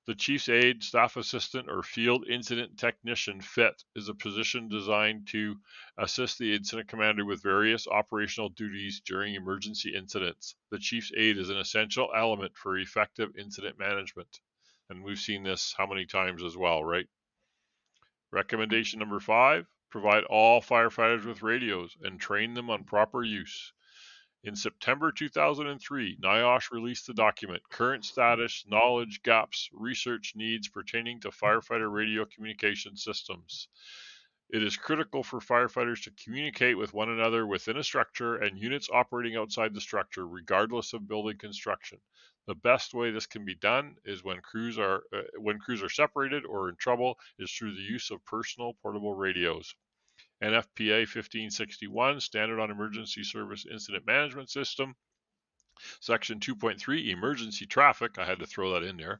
[SPEAKER 2] The chief's aide, staff assistant, or field incident technician FIT is a position designed to assist the incident commander with various operational duties during emergency incidents. The chief's aide is an essential element for effective incident management. And we've seen this how many times as well, right? Recommendation number 5, provide all firefighters with radios and train them on proper use. In September 2003, NIOSH released the document, Current Status, Knowledge Gaps, Research Needs Pertaining to Firefighter Radio Communication Systems. It is critical for firefighters to communicate with one another within a structure and units operating outside the structure, regardless of building construction. The best way this can be done is when crews are separated or in trouble is through the use of personal portable radios. NFPA 1561, Standard on Emergency Service Incident Management System, Section 2.3, Emergency Traffic, I had to throw that in there,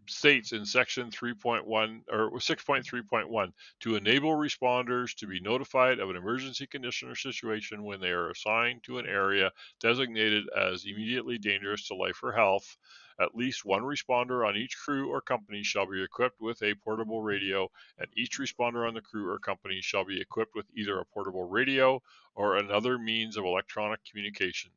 [SPEAKER 2] states in Section 3.1 or 6.3.1 to enable responders to be notified of an emergency condition or situation when they are assigned to an area designated as immediately dangerous to life or health. At least one responder on each crew or company shall be equipped with a portable radio, and each responder on the crew or company shall be equipped with either a portable radio or another means of electronic communication.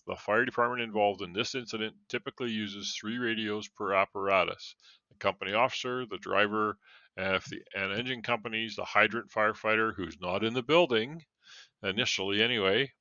[SPEAKER 2] The fire department involved in this incident typically uses 3 radios per apparatus. The company officer, the driver, and engine companies, the hydrant firefighter who's not in the building, initially anyway,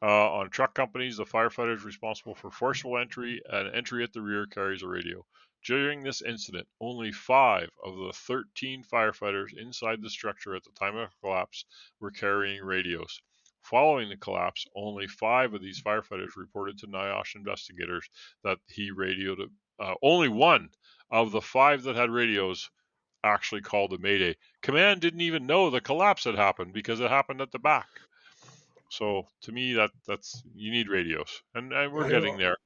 [SPEAKER 2] on truck companies, the firefighters responsible for forcible entry and entry at the rear carries a radio. During this incident, only 5 of the 13 firefighters inside the structure at the time of the collapse were carrying radios. Following the collapse, only 5 of these firefighters reported to NIOSH investigators that he radioed. Only 1 of the 5 that had radios actually called a mayday. Command didn't even know the collapse had happened because it happened at the back. So to me, that's you need radios, and we're getting there.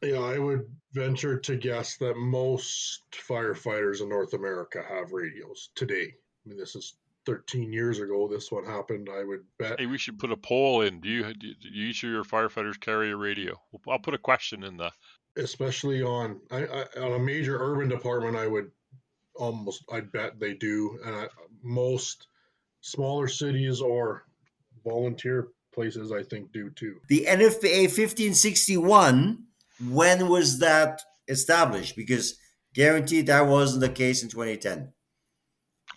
[SPEAKER 3] Yeah, I would venture to guess that most firefighters in North America have radios today. I mean, this is 13 years ago. This one happened. I would bet.
[SPEAKER 2] Hey, we should put a poll in. Do each of your firefighters carry a radio? I'll put a question in the.
[SPEAKER 3] Especially on a major urban department, I'd bet they do, and most smaller cities or volunteer places, I think, do too.
[SPEAKER 4] The NFPA 1561, when was that established? Because guaranteed that wasn't the case in 2010.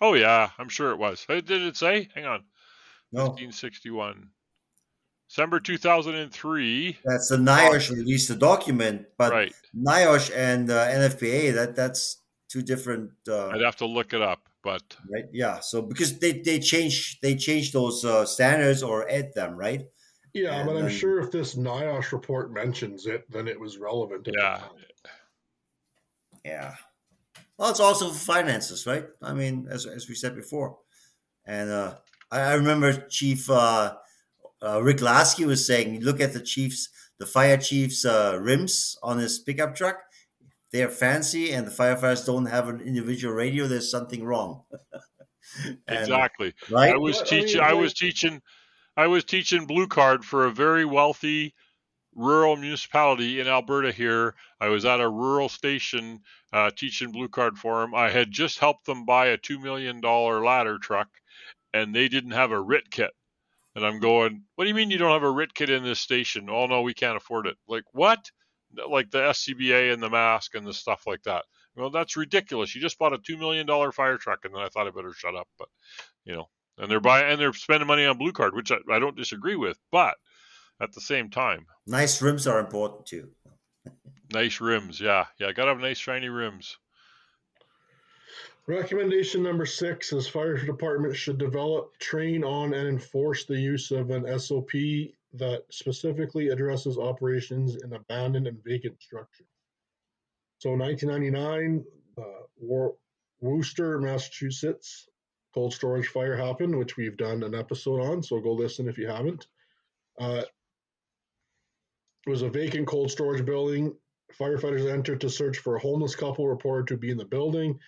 [SPEAKER 2] Oh yeah, I'm sure it was. Did it say? Hang on.
[SPEAKER 4] No.
[SPEAKER 2] 1561. December 2003.
[SPEAKER 4] That's the NIOSH released the document, but
[SPEAKER 2] right.
[SPEAKER 4] NIOSH and NFPA, that's two different.
[SPEAKER 2] I'd have to look it up, but
[SPEAKER 4] right, yeah. So because they changed those standards or add them, right?
[SPEAKER 3] Yeah, and but I'm sure if this NIOSH report mentions it, then it was relevant at the time.
[SPEAKER 4] Yeah. Well, it's also finances, right? I mean, as we said before, and I remember Chief Rick Lasky was saying, look at the fire chief's rims on his pickup truck. They're fancy, and the firefighters don't have an individual radio. There's something wrong.
[SPEAKER 2] Exactly.
[SPEAKER 4] Right?
[SPEAKER 2] I was teaching blue card for a very wealthy rural municipality in Alberta here. I was at a rural station teaching blue card for them. I had just helped them buy a $2 million ladder truck, and they didn't have a RIT kit. And I'm going, what do you mean you don't have a RIT kit in this station? Oh, no, we can't afford it. Like, what? Like the SCBA and the mask and the stuff like that. Well, that's ridiculous. You just bought a $2 million fire truck. And then I thought I better shut up. But, and they're spending money on blue card, which I don't disagree with. But at the same time,
[SPEAKER 4] nice rims are important too.
[SPEAKER 2] Nice rims. Yeah. Got to have nice, shiny rims.
[SPEAKER 3] Recommendation number 6 is fire departments should develop, train on, and enforce the use of an SOP that specifically addresses operations in abandoned and vacant structures. So 1999, Worcester, Massachusetts, cold storage fire happened, which we've done an episode on, so go listen if you haven't. It was a vacant cold storage building. Firefighters entered to search for a homeless couple reported to be in the building.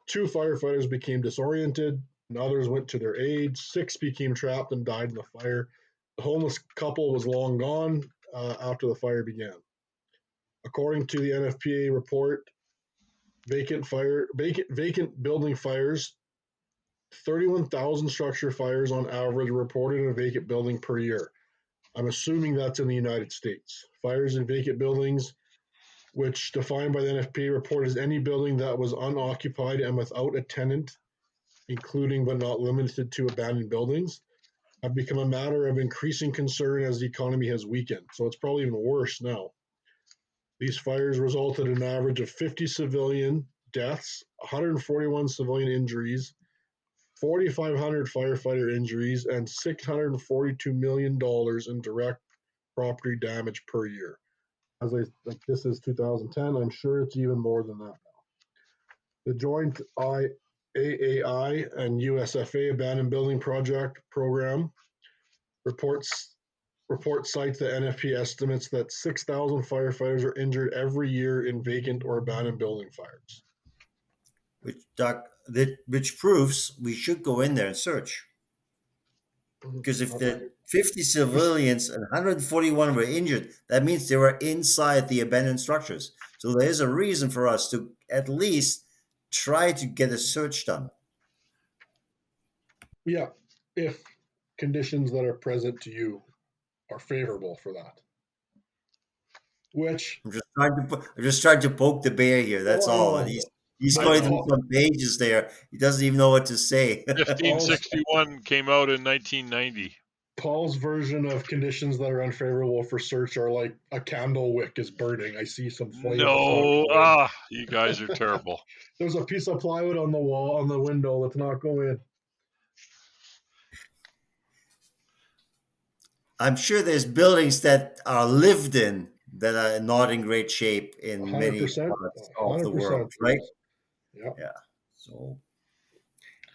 [SPEAKER 3] 2 firefighters became disoriented, and others went to their aid. 6 became trapped and died in the fire. The homeless couple was long gone after the fire began. According to the NFPA report, vacant building fires, 31,000 structure fires on average reported in a vacant building per year. I'm assuming that's in the United States. Fires in vacant buildings, which defined by the NFPA report as any building that was unoccupied and without a tenant, including but not limited to abandoned buildings, have become a matter of increasing concern as the economy has weakened. So it's probably even worse now. These fires resulted in an average of 50 civilian deaths, 141 civilian injuries, 4,500 firefighter injuries, and $642 million in direct property damage per year. This is 2010. I'm sure it's even more than that now. The joint IAAI and USFA Abandoned Building Project Program report cites the NFP estimates that 6,000 firefighters are injured every year in vacant or abandoned building fires.
[SPEAKER 4] Which proves we should go in there and search. Because if the 50 civilians and 141 were injured, that means they were inside the abandoned structures. So there is a reason for us to at least try to get a search done.
[SPEAKER 3] Yeah, if conditions that are present to you are favorable for that. Which
[SPEAKER 4] I'm just trying to poke the bear here. That's all. He's going through some pages there. He doesn't even know what to say.
[SPEAKER 2] 1561 came out in 1990.
[SPEAKER 3] Paul's version of conditions that are unfavorable for search are like a candle wick is burning. I see some flame that's not
[SPEAKER 2] No,
[SPEAKER 3] going.
[SPEAKER 2] you guys are terrible.
[SPEAKER 3] There's a piece of plywood on the wall on the window that's not going.
[SPEAKER 4] I'm sure there's buildings that are lived in that are not in great shape in many
[SPEAKER 3] 100%.
[SPEAKER 4] parts of the
[SPEAKER 3] 100%.
[SPEAKER 4] world, right?
[SPEAKER 3] Yeah.
[SPEAKER 4] Yeah. So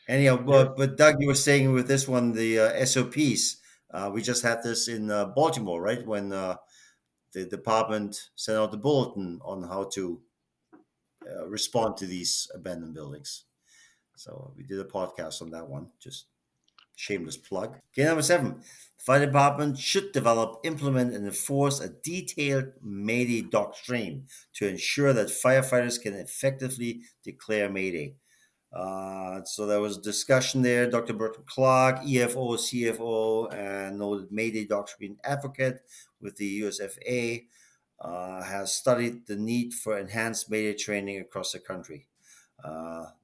[SPEAKER 4] anyhow,
[SPEAKER 3] Yeah.
[SPEAKER 4] but Doug, you were saying with this one, the SOPs. We just had this in Baltimore, right? When the department sent out the bulletin on how to respond to these abandoned buildings. So we did a podcast on that one. Just shameless plug. Okay, number 7. The fire department should develop, implement, and enforce a detailed Mayday doctrine to ensure that firefighters can effectively declare Mayday. So there was discussion there. Dr. Burton Clark, EFO, CFO, and noted Mayday doctrine advocate with the USFA, has studied the need for enhanced Mayday training across the country.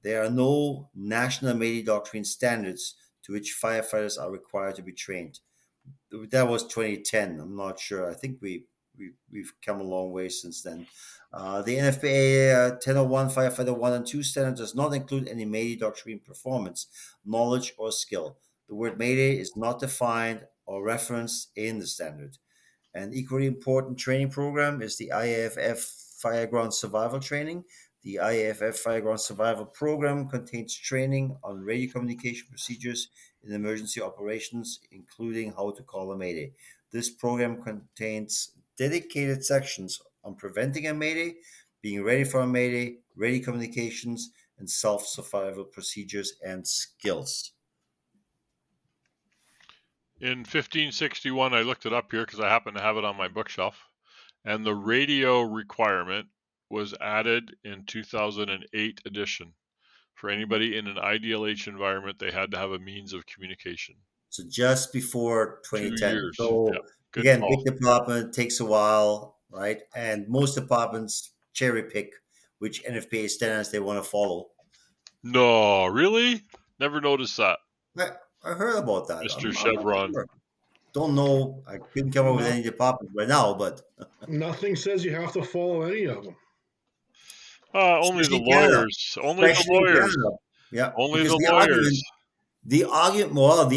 [SPEAKER 4] There are no national Mayday doctrine standards to which firefighters are required to be trained. That was 2010. I'm not sure. I think we've come a long way since then. The NFPA 1001 Firefighter 1 and 2 standard does not include any Mayday doctrine performance, knowledge, or skill. The word Mayday is not defined or referenced in the standard. An equally important training program is the IAFF Fireground Survival Training. The IAFF Fireground Survival Program contains training on radio communication procedures in emergency operations, including how to call a Mayday. This program contains dedicated sections on preventing a Mayday, being ready for a Mayday, radio communications, and self-survival procedures and skills.
[SPEAKER 2] In 1561, I looked it up here because I happen to have it on my bookshelf, and the radio requirement was added in 2008 edition. For anybody in an IDLH environment, they had to have a means of communication.
[SPEAKER 4] So just before 2010.
[SPEAKER 2] 2 years.
[SPEAKER 4] So
[SPEAKER 2] Yeah,
[SPEAKER 4] again,
[SPEAKER 2] call.
[SPEAKER 4] big department takes a while, right? And most departments cherry pick which NFPA standards they want to follow.
[SPEAKER 2] No, really? Never noticed that.
[SPEAKER 4] I heard about that.
[SPEAKER 2] Mr. Chevron.
[SPEAKER 4] Sure. Don't know. I couldn't come up with any department right now, but
[SPEAKER 3] nothing says you have to follow any of them.
[SPEAKER 2] Only the lawyers. Only the lawyers.
[SPEAKER 4] Yeah,
[SPEAKER 2] only the lawyers.
[SPEAKER 4] The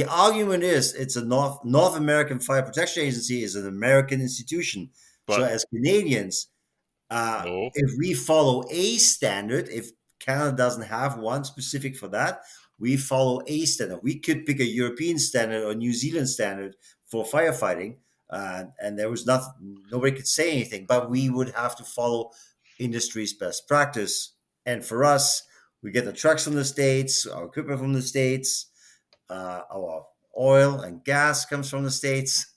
[SPEAKER 4] argument is it's a North American Fire Protection Agency is an American institution. But, so as Canadians,
[SPEAKER 2] no.
[SPEAKER 4] If we follow a standard, if Canada doesn't have one specific for that, we follow a standard. We could pick a European standard or New Zealand standard for firefighting, and there was nobody could say anything, but we would have to follow industry's best practice. And for us, we get the trucks from the States, our equipment from the States, our oil and gas comes from the States.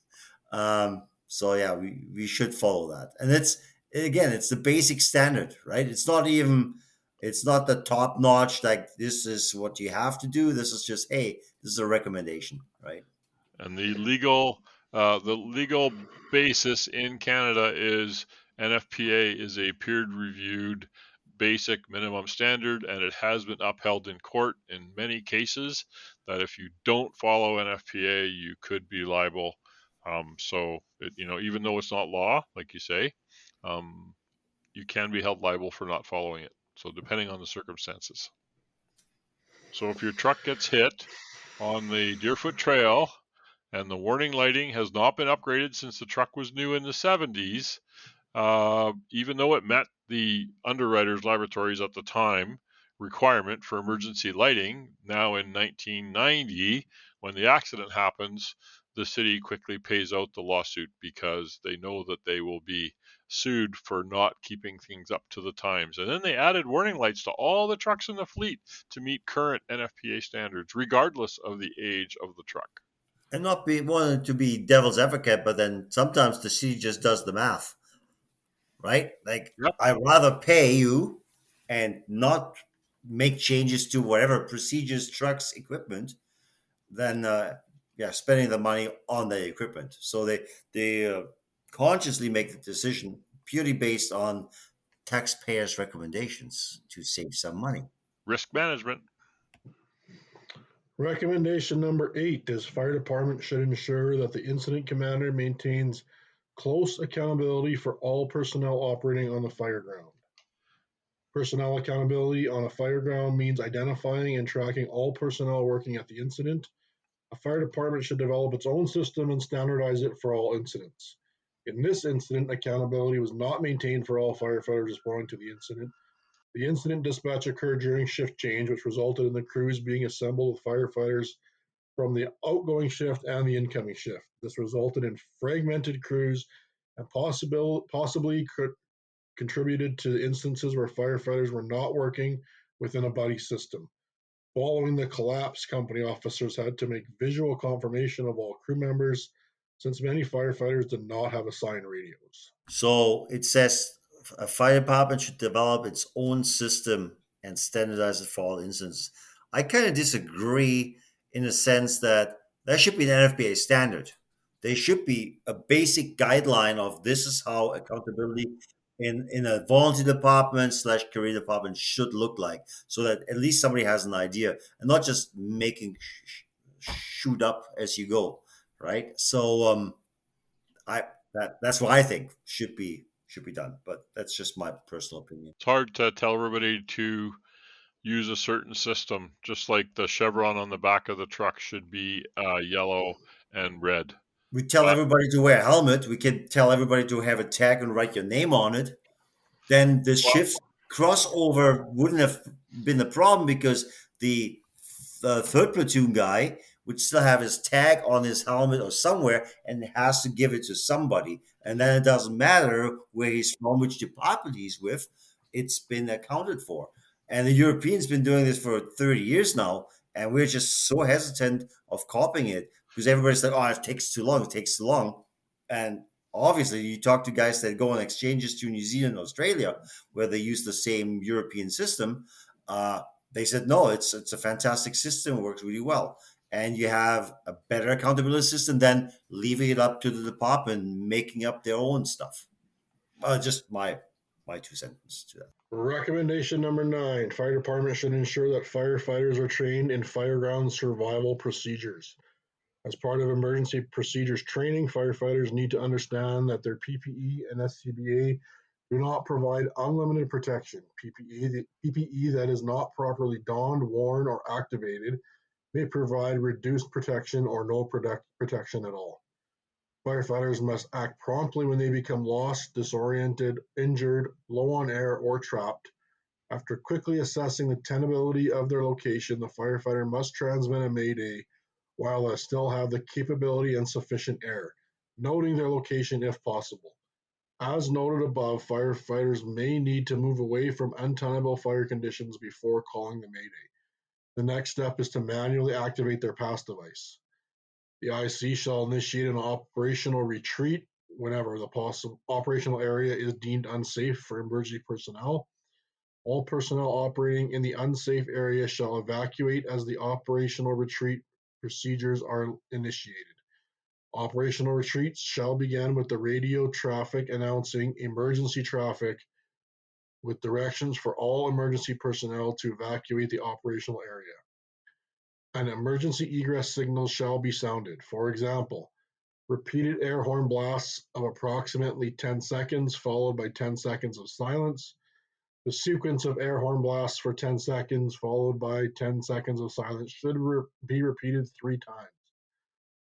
[SPEAKER 4] So yeah, we should follow that. And it's the basic standard, right? It's not the top notch, like this is what you have to do. This is just, hey, this is a recommendation, right?
[SPEAKER 2] And the legal basis in Canada is NFPA is a peer-reviewed basic minimum standard, and it has been upheld in court in many cases that if you don't follow NFPA, you could be liable. So even though it's not law, like you say, you can be held liable for not following it. So depending on the circumstances. So if your truck gets hit on the Deerfoot Trail and the warning lighting has not been upgraded since the truck was new in the 70s, even though it met the Underwriters Laboratories at the time requirement for emergency lighting, now in 1990, when the accident happens, the city quickly pays out the lawsuit because they know that they will be sued for not keeping things up to the times. And then they added warning lights to all the trucks in the fleet to meet current NFPA standards, regardless of the age of the truck.
[SPEAKER 4] And not be wanting to be devil's advocate, but then sometimes the city just does the math, right? Like, yep. I'd rather pay you and not make changes to whatever procedures, trucks, equipment, than spending the money on the equipment. So they consciously make the decision purely based on taxpayers' recommendations to save some money.
[SPEAKER 2] Risk management.
[SPEAKER 3] Recommendation number 8 is fire department should ensure that the incident commander maintains close accountability for all personnel operating on the fire ground. Personnel accountability on a fire ground means identifying and tracking all personnel working at the incident. A fire department should develop its own system and standardize it for all incidents. In this incident, accountability was not maintained for all firefighters responding to the incident. The incident dispatch occurred during shift change, which resulted in the crews being assembled with firefighters from the outgoing shift and the incoming shift. This resulted in fragmented crews and possibly contributed to instances where firefighters were not working within a buddy system. Following the collapse, company officers had to make visual confirmation of all crew members since many firefighters did not have assigned radios.
[SPEAKER 4] So it says a fire department should develop its own system and standardize it for all instances. I kind of disagree in the sense that there should be an NFPA standard. There should be a basic guideline of this is how accountability in a volunteer department / career department should look like, so that at least somebody has an idea and not just making shoot up as you go, right? So I that's what I think should be done, but that's just my personal opinion.
[SPEAKER 2] It's hard to tell everybody to use a certain system, just like the chevron on the back of the truck should be yellow and red.
[SPEAKER 4] We tell everybody to wear a helmet. We can tell everybody to have a tag and write your name on it. Then the shift crossover wouldn't have been a problem because the third platoon guy would still have his tag on his helmet or somewhere and has to give it to somebody. And then it doesn't matter where he's from, which department he's with, it's been accounted for. And the Europeans been doing this for 30 years now, and we're just so hesitant of copying it because everybody's like, oh, it takes too long. And obviously, you talk to guys that go on exchanges to New Zealand and Australia, where they use the same European system. They said, no, it's a fantastic system. It works really well. And you have a better accountability system than leaving it up to the department, making up their own stuff. Just my 2 cents to that.
[SPEAKER 3] Recommendation number 9, fire department should ensure that firefighters are trained in fireground survival procedures. As part of emergency procedures training, firefighters need to understand that their PPE and SCBA do not provide unlimited protection. PPE that is not properly donned, worn, or activated may provide reduced protection or no protection at all. Firefighters must act promptly when they become lost, disoriented, injured, low on air, or trapped. After quickly assessing the tenability of their location, the firefighter must transmit a mayday while they still have the capability and sufficient air, noting their location if possible. As noted above, firefighters may need to move away from untenable fire conditions before calling the mayday. The next step is to manually activate their pass device. The IC shall initiate an operational retreat whenever the possible operational area is deemed unsafe for emergency personnel. All personnel operating in the unsafe area shall evacuate as the operational retreat procedures are initiated. Operational retreats shall begin with the radio traffic announcing emergency traffic with directions for all emergency personnel to evacuate the operational area. An emergency egress signal shall be sounded. For example, repeated air horn blasts of approximately 10 seconds followed by 10 seconds of silence. The sequence of air horn blasts for 10 seconds followed by 10 seconds of silence should be repeated 3 times.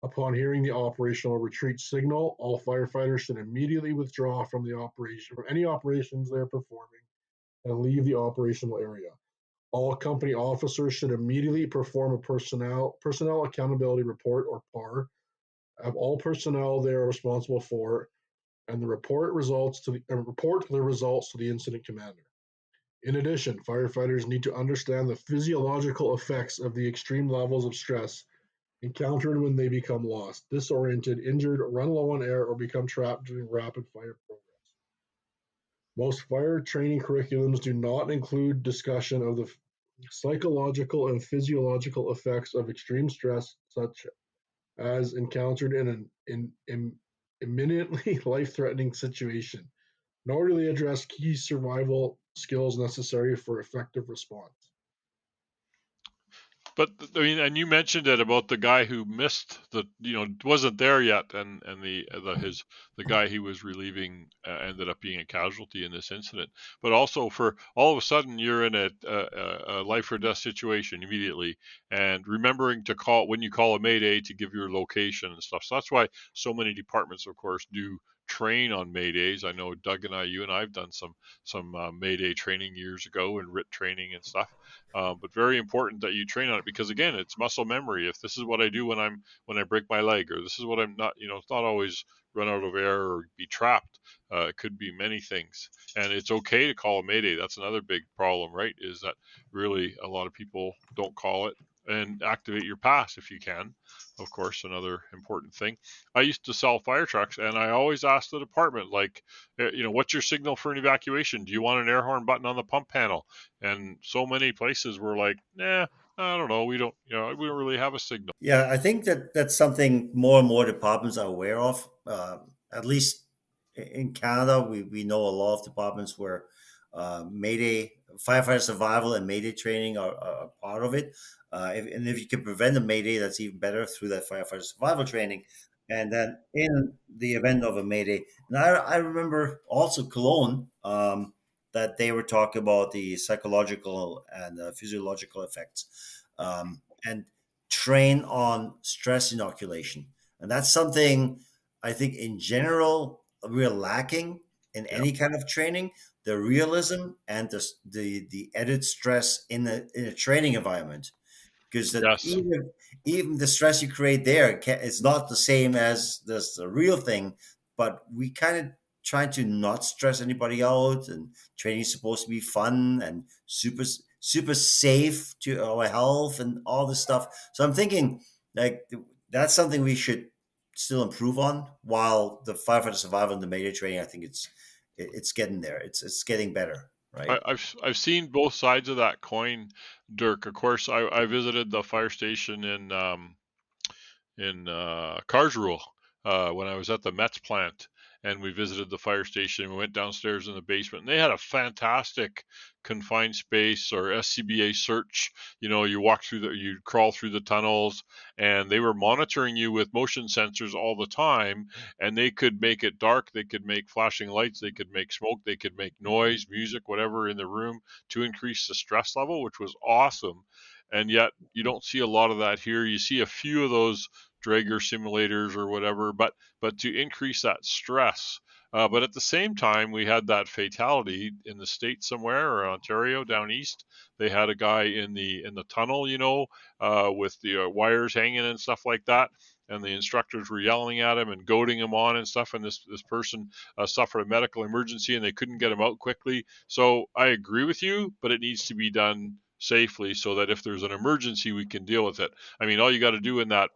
[SPEAKER 3] Upon hearing the operational retreat signal, all firefighters should immediately withdraw from any operations they are performing and leave the operational area. All company officers should immediately perform a personnel accountability report, or PAR, of all personnel they are responsible for, and report the results to the incident commander. In addition, firefighters need to understand the physiological effects of the extreme levels of stress encountered when they become lost, disoriented, injured, run low on air, or become trapped during rapid fire progress. Most fire training curriculums do not include discussion of the psychological and physiological effects of extreme stress, such as encountered in an imminently life-threatening situation, nor do they address key survival skills necessary for effective response.
[SPEAKER 2] But I mean, and you mentioned it about the guy who missed wasn't there yet, and the guy he was relieving ended up being a casualty in this incident. But also, for all of a sudden, you're in a life or death situation immediately, and remembering to call when you call a mayday to give your location and stuff. So that's why so many departments, of course, do train on maydays. I know Doug and you and I've done some mayday training years ago and RIT training and stuff. But very important that you train on it, because again, it's muscle memory. If this is what I do when I break my leg, or this is what I'm not, it's not always run out of air or be trapped. It could be many things, and it's okay to call a mayday. That's another big problem, right? Is that really a lot of people don't call it, and activate your pass if you can. Of course, another important thing. I used to sell fire trucks, and I always asked the department, like, what's your signal for an evacuation? Do you want an air horn button on the pump panel? And so many places were like, nah, I don't know. We don't really have a signal.
[SPEAKER 4] Yeah, I think that's something more and more departments are aware of. At least in Canada, we know a lot of departments where Mayday, firefighter survival, and Mayday training are part of it. And if you can prevent a Mayday, that's even better through that firefighter survival training. And then in the event of a Mayday, and I remember also Cologne, that they were talking about the psychological and physiological effects. And train on stress inoculation. And that's something I think in general we're lacking in
[SPEAKER 2] Yeah.
[SPEAKER 4] any kind of training. The realism and the added stress in a training environment, because that
[SPEAKER 2] Yes.
[SPEAKER 4] even the stress you create there is not the same as the real thing. But we kind of trying to not stress anybody out, and training is supposed to be fun and super safe to our health and all this stuff. So I'm thinking, like, that's something we should still improve on. While the firefighter survival and the Mayday training, I think it's getting there. It's getting better, right?
[SPEAKER 2] I've seen both sides of that coin, Dirk. Of course, I visited the fire station in Carsrule when I was at the Mets plant, and we visited the fire station. We went downstairs in the basement, and they had a fantastic confined space or SCBA search. You crawl through the tunnels, and they were monitoring you with motion sensors all the time. And they could make it dark, they could make flashing lights, they could make smoke, they could make noise, music, whatever in the room to increase the stress level, which was awesome. And yet you don't see a lot of that here. You see a few of those Draeger simulators or whatever, but to increase that stress. But at the same time, we had that fatality in the States somewhere, or Ontario down east. They had a guy in the tunnel, with the wires hanging and stuff like that. And the instructors were yelling at him and goading him on and stuff. And this person suffered a medical emergency, and they couldn't get him out quickly. So I agree with you, but it needs to be done safely, so that if there's an emergency, we can deal with it. I mean, all you got to do in that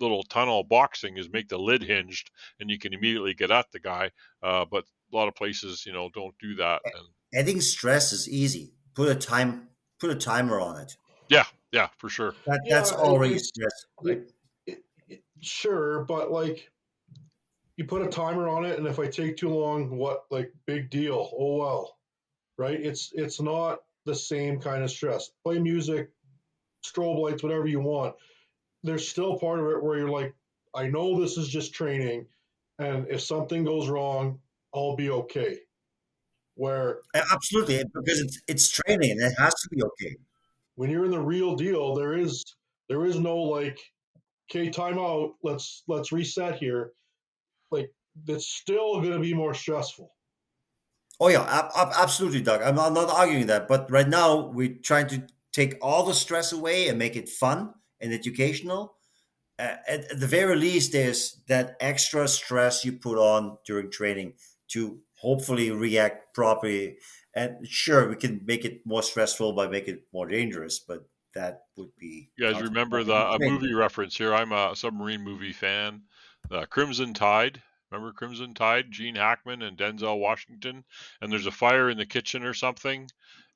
[SPEAKER 2] little tunnel boxing is make the lid hinged, and you can immediately get at the guy. But a lot of places, don't do that. And
[SPEAKER 4] Adding stress is easy. Put a timer on it.
[SPEAKER 2] yeah, for sure.
[SPEAKER 4] That's
[SPEAKER 3] Yeah,
[SPEAKER 4] already stress, right?
[SPEAKER 3] sure, but like you put a timer on it, and if I take too long, what? Like, big deal. Oh well, right? It's not the same kind of stress. Play music, strobe lights, whatever you want. There's still part of it where you're like, I know this is just training, and if something goes wrong, I'll be okay. Where
[SPEAKER 4] Absolutely, because it's training and it has to be okay.
[SPEAKER 3] when you're in the real deal, there is no like, okay, time out. Let's reset here. Like, it's still going to be more stressful.
[SPEAKER 4] Oh yeah, absolutely, Doug. I'm not arguing that, but right now we're trying to take all the stress away and make it fun and educational. At the very least, there's that extra stress you put on during training to hopefully react properly. And sure, we can make it more stressful by making it more dangerous, but that would be
[SPEAKER 2] You guys remember
[SPEAKER 4] counterproductive
[SPEAKER 2] a
[SPEAKER 4] training.
[SPEAKER 2] movie reference here? I'm a submarine movie fan. Crimson Tide. Remember Crimson Tide? Gene Hackman and Denzel Washington. And there's a fire in the kitchen or something.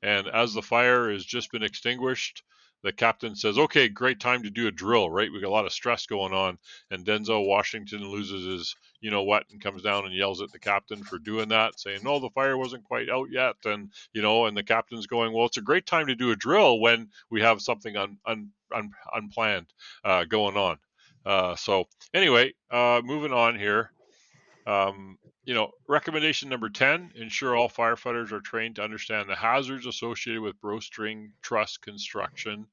[SPEAKER 2] And as the fire has just been extinguished, the captain says, okay, great time to do a drill, right? We got a lot of stress going on. And Denzel Washington loses his, and comes down and yells at the captain for doing that, saying, no, the fire wasn't quite out yet. And, and the captain's going, well, it's a great time to do a drill when we have something unplanned going on. So anyway, moving on here. Recommendation number 10, ensure all firefighters are trained to understand the hazards associated with bowstring truss construction.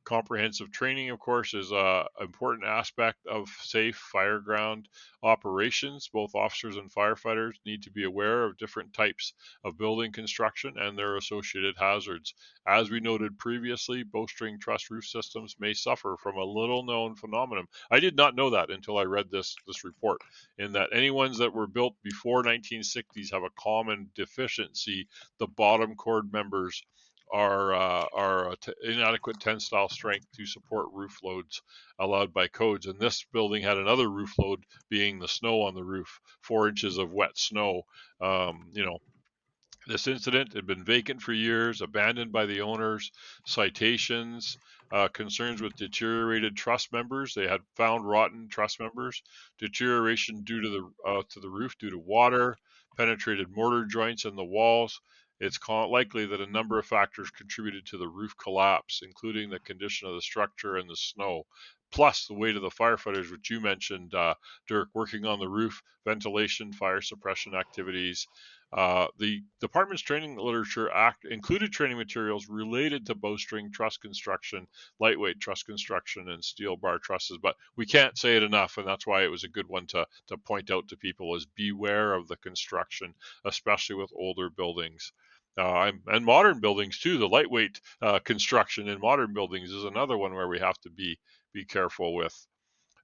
[SPEAKER 2] Comprehensive training, of course, is an important aspect of safe fireground operations. Both officers and firefighters need to be aware of different types of building construction and their associated hazards. As we noted previously, bowstring truss roof systems may suffer from a little-known phenomenon. I did not know that until I read this report, in that any ones that were built before 1960s have a common deficiency. The bottom chord members are inadequate tensile strength to support roof loads allowed by codes. And this building had another roof load, being the snow on the roof, 4 inches of wet snow. This incident had been vacant for years, abandoned by the owners. Citations, concerns with deteriorated truss members. They had found rotten truss members. Deterioration due to the roof due to water. Penetrated mortar joints in the walls. It's likely that a number of factors contributed to the roof collapse, including the condition of the structure and the snow, plus the weight of the firefighters, which you mentioned, Dirk, working on the roof, ventilation, fire suppression activities. The department's training literature included training materials related to bowstring truss construction, lightweight truss construction, and steel bar trusses. But we can't say it enough, and that's why it was a good one to point out to people, is beware of the construction, especially with older buildings. And modern buildings too. The lightweight construction in modern buildings is another one where we have to be careful with.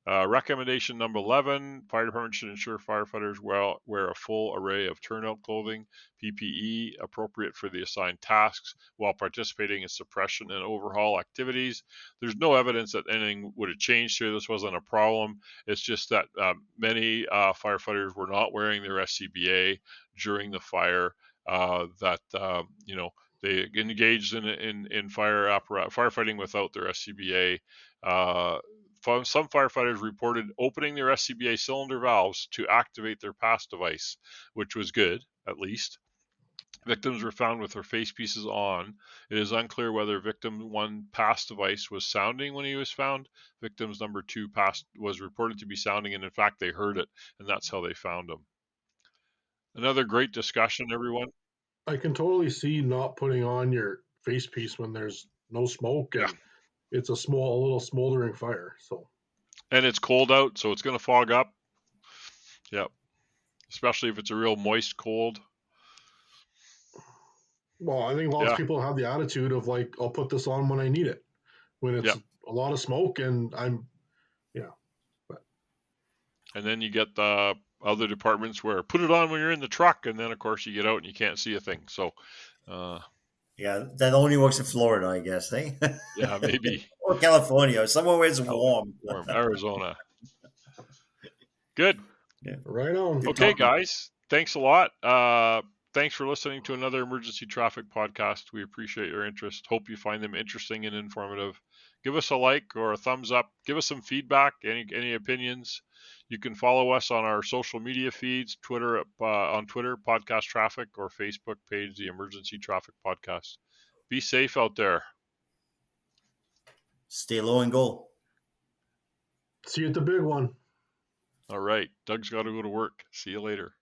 [SPEAKER 2] Recommendation number 11, fire department should ensure firefighters wear a full array of turnout clothing, PPE, appropriate for the assigned tasks while participating in suppression and overhaul activities. There's no evidence that anything would have changed here. This wasn't a problem. It's just that many firefighters were not wearing their SCBA during the fire, they engaged in firefighting without their SCBA. Some firefighters reported opening their SCBA cylinder valves to activate their pass device, which was good, at least. Victims were found with their face pieces on. It is unclear whether victim 1 pass device was sounding when he was found. Victims number 2 pass was reported to be sounding, and in fact they heard it, and that's how they found him. Another great discussion, everyone.
[SPEAKER 3] I can totally see not putting on your face piece when there's no smoke and it's a little smoldering fire.
[SPEAKER 2] And it's cold out, so it's going to fog up. Yep. Especially if it's a real moist cold.
[SPEAKER 3] Well, I think lots of people have the attitude of like, I'll put this on when I need it. When it's a lot of smoke and
[SPEAKER 2] And then you get the other departments where put it on when you're in the truck, and then of course you get out and you can't see a thing. So
[SPEAKER 4] that only works in Florida, I guess, eh?
[SPEAKER 2] Yeah, maybe.
[SPEAKER 4] Or California, or somewhere where it's warm.
[SPEAKER 2] Arizona. Good.
[SPEAKER 3] Yeah. Right on.
[SPEAKER 2] Okay, guys. Thanks a lot. Thanks for listening to another Emergency Traffic podcast. We appreciate your interest. Hope you find them interesting and informative. Give us a like or a thumbs up. Give us some feedback, any opinions. You can follow us on our social media feeds, on Twitter, Podcast Traffic, or Facebook page, the Emergency Traffic Podcast. Be safe out there.
[SPEAKER 4] Stay low and go.
[SPEAKER 3] See you at the big one.
[SPEAKER 2] All right. Doug's got to go to work. See you later.